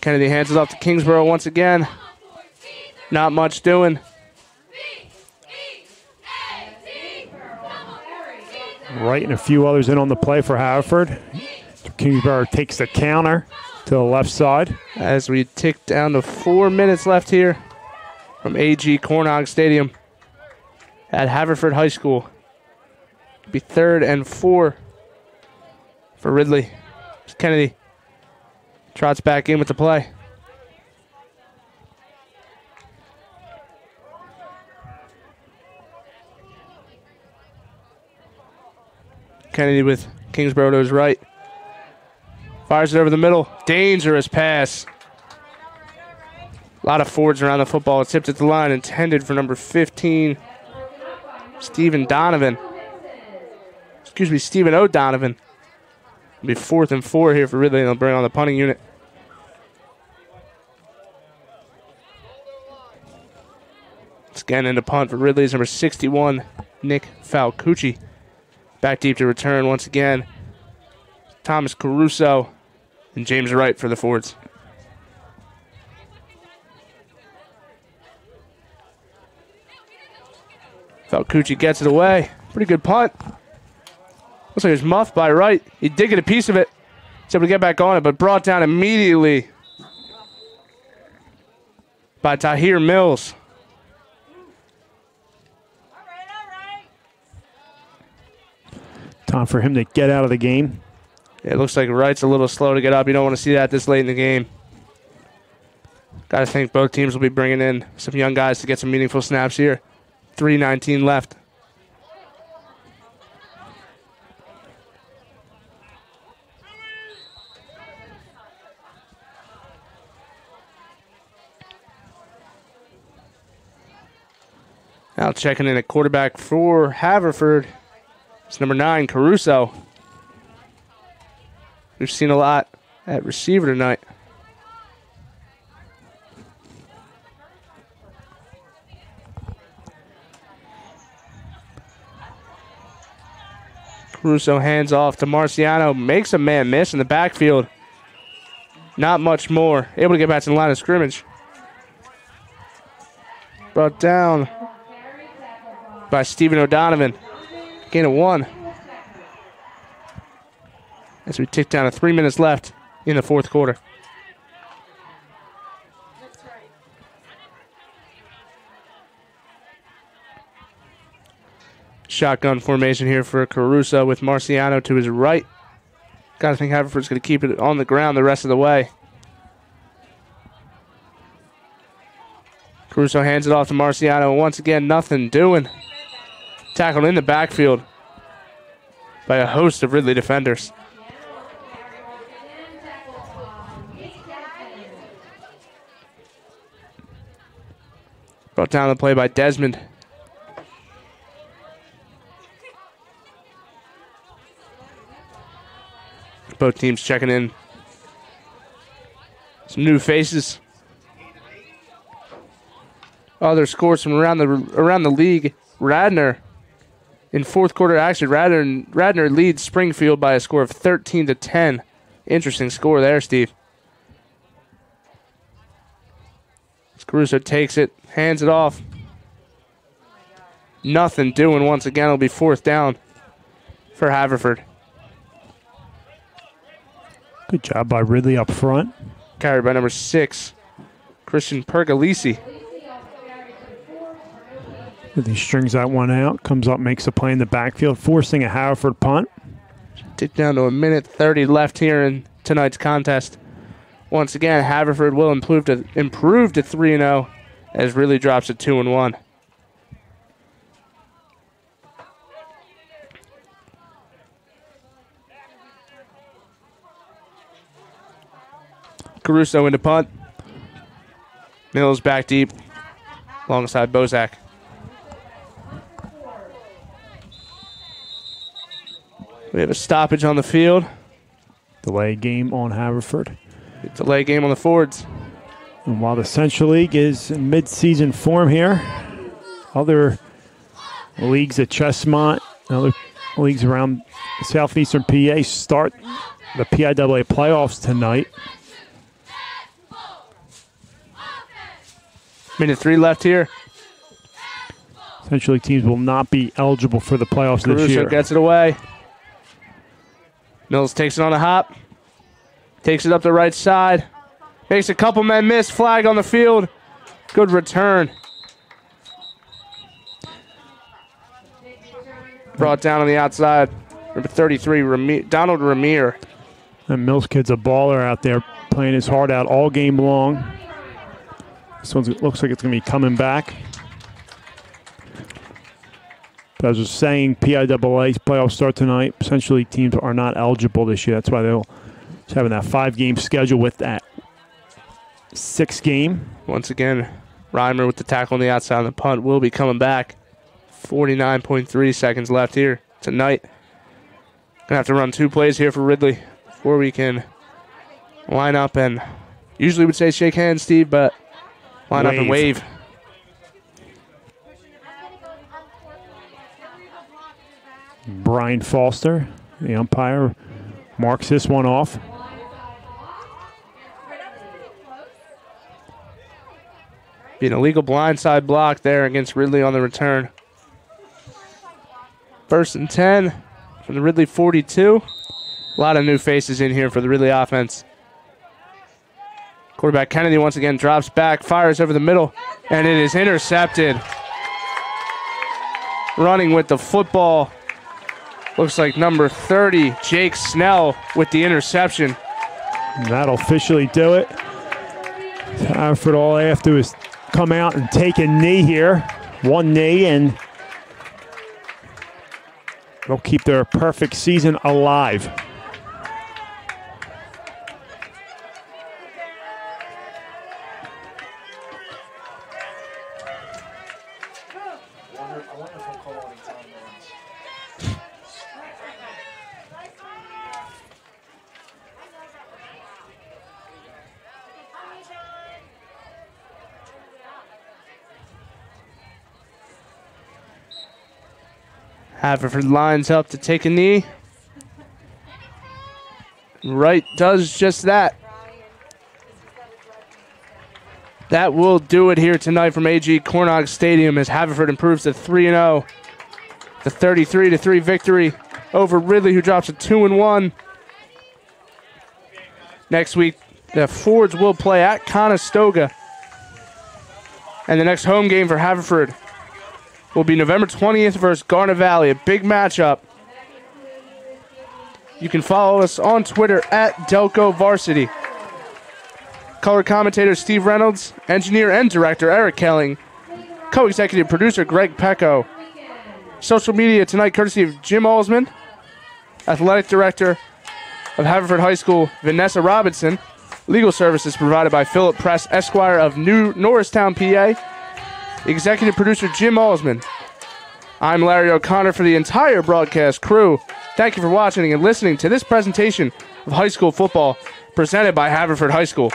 Kennedy hands it off to Kingsborough once again. Not much doing. Wright and a few others in on the play for Haverford. Kingsborough takes the counter to the left side. As we tick down to 4 minutes left here from AG Cornog Stadium at Haverford High School. It'll be 3rd and 4 for Ridley. Kennedy trots back in with the play. Kennedy with Kingsborough to his right. Fires it over the middle. Dangerous pass. A lot of Fords around the football. It's tipped at the line. Intended for number 15, Stephen O'Donovan. It'll be 4th and 4 here for Ridley. They'll bring on the punting unit. It's again into punt for Ridley's number 61, Nick Falcucci. Back deep to return once again. Thomas Caruso and James Wright for the Fords. Falcucci gets it away. Pretty good punt. Looks like it was muffed by Wright. He did get a piece of it. He's able to get back on it, but brought down immediately by Tahir Mills. Time for him to get out of the game. It looks like Wright's a little slow to get up. You don't want to see that this late in the game. Got to think both teams will be bringing in some young guys to get some meaningful snaps here. 3:19 left. Now checking in at quarterback for Haverford. It's number 9, Caruso. We've seen a lot at receiver tonight. Caruso hands off to Marciano. Makes a man miss in the backfield. Not much more. Able to get back to the line of scrimmage. Brought down by Stephen O'Donovan. Gain of 1. As we tick down to 3 minutes left in the fourth quarter. Shotgun formation here for Caruso with Marciano to his right. Got to think Haverford's going to keep it on the ground the rest of the way. Caruso hands it off to Marciano. Once again, nothing doing. Tackled in the backfield by a host of Ridley defenders. Brought down the play by Desmond. Both teams checking in. Some new faces. Other scores from around the league. Radnor in fourth quarter action. Radnor leads Springfield by a score of 13-10. Interesting score there, Steve. Caruso takes it, hands it off. Nothing doing once again. It'll be fourth down for Haverford. Good job by Ridley up front. Carried by number 6, Christian Pergolisi. Ridley strings that one out, comes up, makes a play in the backfield, forcing a Haverford punt. Tick down to 1:30 left here in tonight's contest. Once again, Haverford will improve to 3-0 as Ridley drops to 2-1. Caruso into punt. Mills back deep alongside Bozak. We have a stoppage on the field. Delay game on Haverford. Delay game on the Fords. And while the Central League is in mid-season form here, other leagues at Chestmont, other leagues around southeastern PA start the PIAA playoffs tonight. 1:03 left here. Central League teams will not be eligible for the playoffs this Caruso year. gets it away. Mills takes it on a hop. Takes it up the right side. Makes a couple men miss. Flag on the field. Good return. Brought down on the outside. Number 33, Donald Ramir. And Mills kid's a baller out there, playing his heart out all game long. This one looks like it's going to be coming back. But as I was saying, PIAA playoffs start tonight. Essentially, teams are not eligible this year. That's why they'll just having that 5-game schedule with that 6th game. Once again, Reimer with the tackle on the outside on the punt will be coming back. 49.3 seconds left here tonight. Gonna have to run 2 plays here for Ridley before we can line up and usually would say shake hands, Steve, but line up and wave. Brian Foster, the umpire, marks this one off. Be an illegal blindside block there against Ridley on the return. 1st and 10 from the Ridley 42. A lot of new faces in here for the Ridley offense. Quarterback Kennedy once again drops back, fires over the middle, and it is intercepted. Running with the football. Looks like number 30, Jake Snell, with the interception. And that'll officially do it. Haverford all they have to do is come out and take a knee here. One knee, and they'll keep their perfect season alive. I wonder if I'll call any timelines. Haverford lines up to take a knee. Wright does just that. That will do it here tonight from AG Cornog Stadium as Haverford improves to 3-0. The 33-3 victory over Ridley, who drops to 2-1. Next week, the Fords will play at Conestoga. And the next home game for Haverford will be November 20th versus Garnet Valley, a big matchup. You can follow us on Twitter at Delco Varsity. Color commentator Steve Reynolds, engineer and director Eric Kelling, co-executive producer Greg Pecco. Social media tonight courtesy of Jim Alsman, athletic director of Haverford High School Vanessa Robinson. Legal services provided by Philip Press, Esquire of New Norristown, PA. Executive producer Jim Alsman. I'm Larry O'Connor for the entire broadcast crew. Thank you for watching and listening to this presentation of high school football presented by Haverford High School.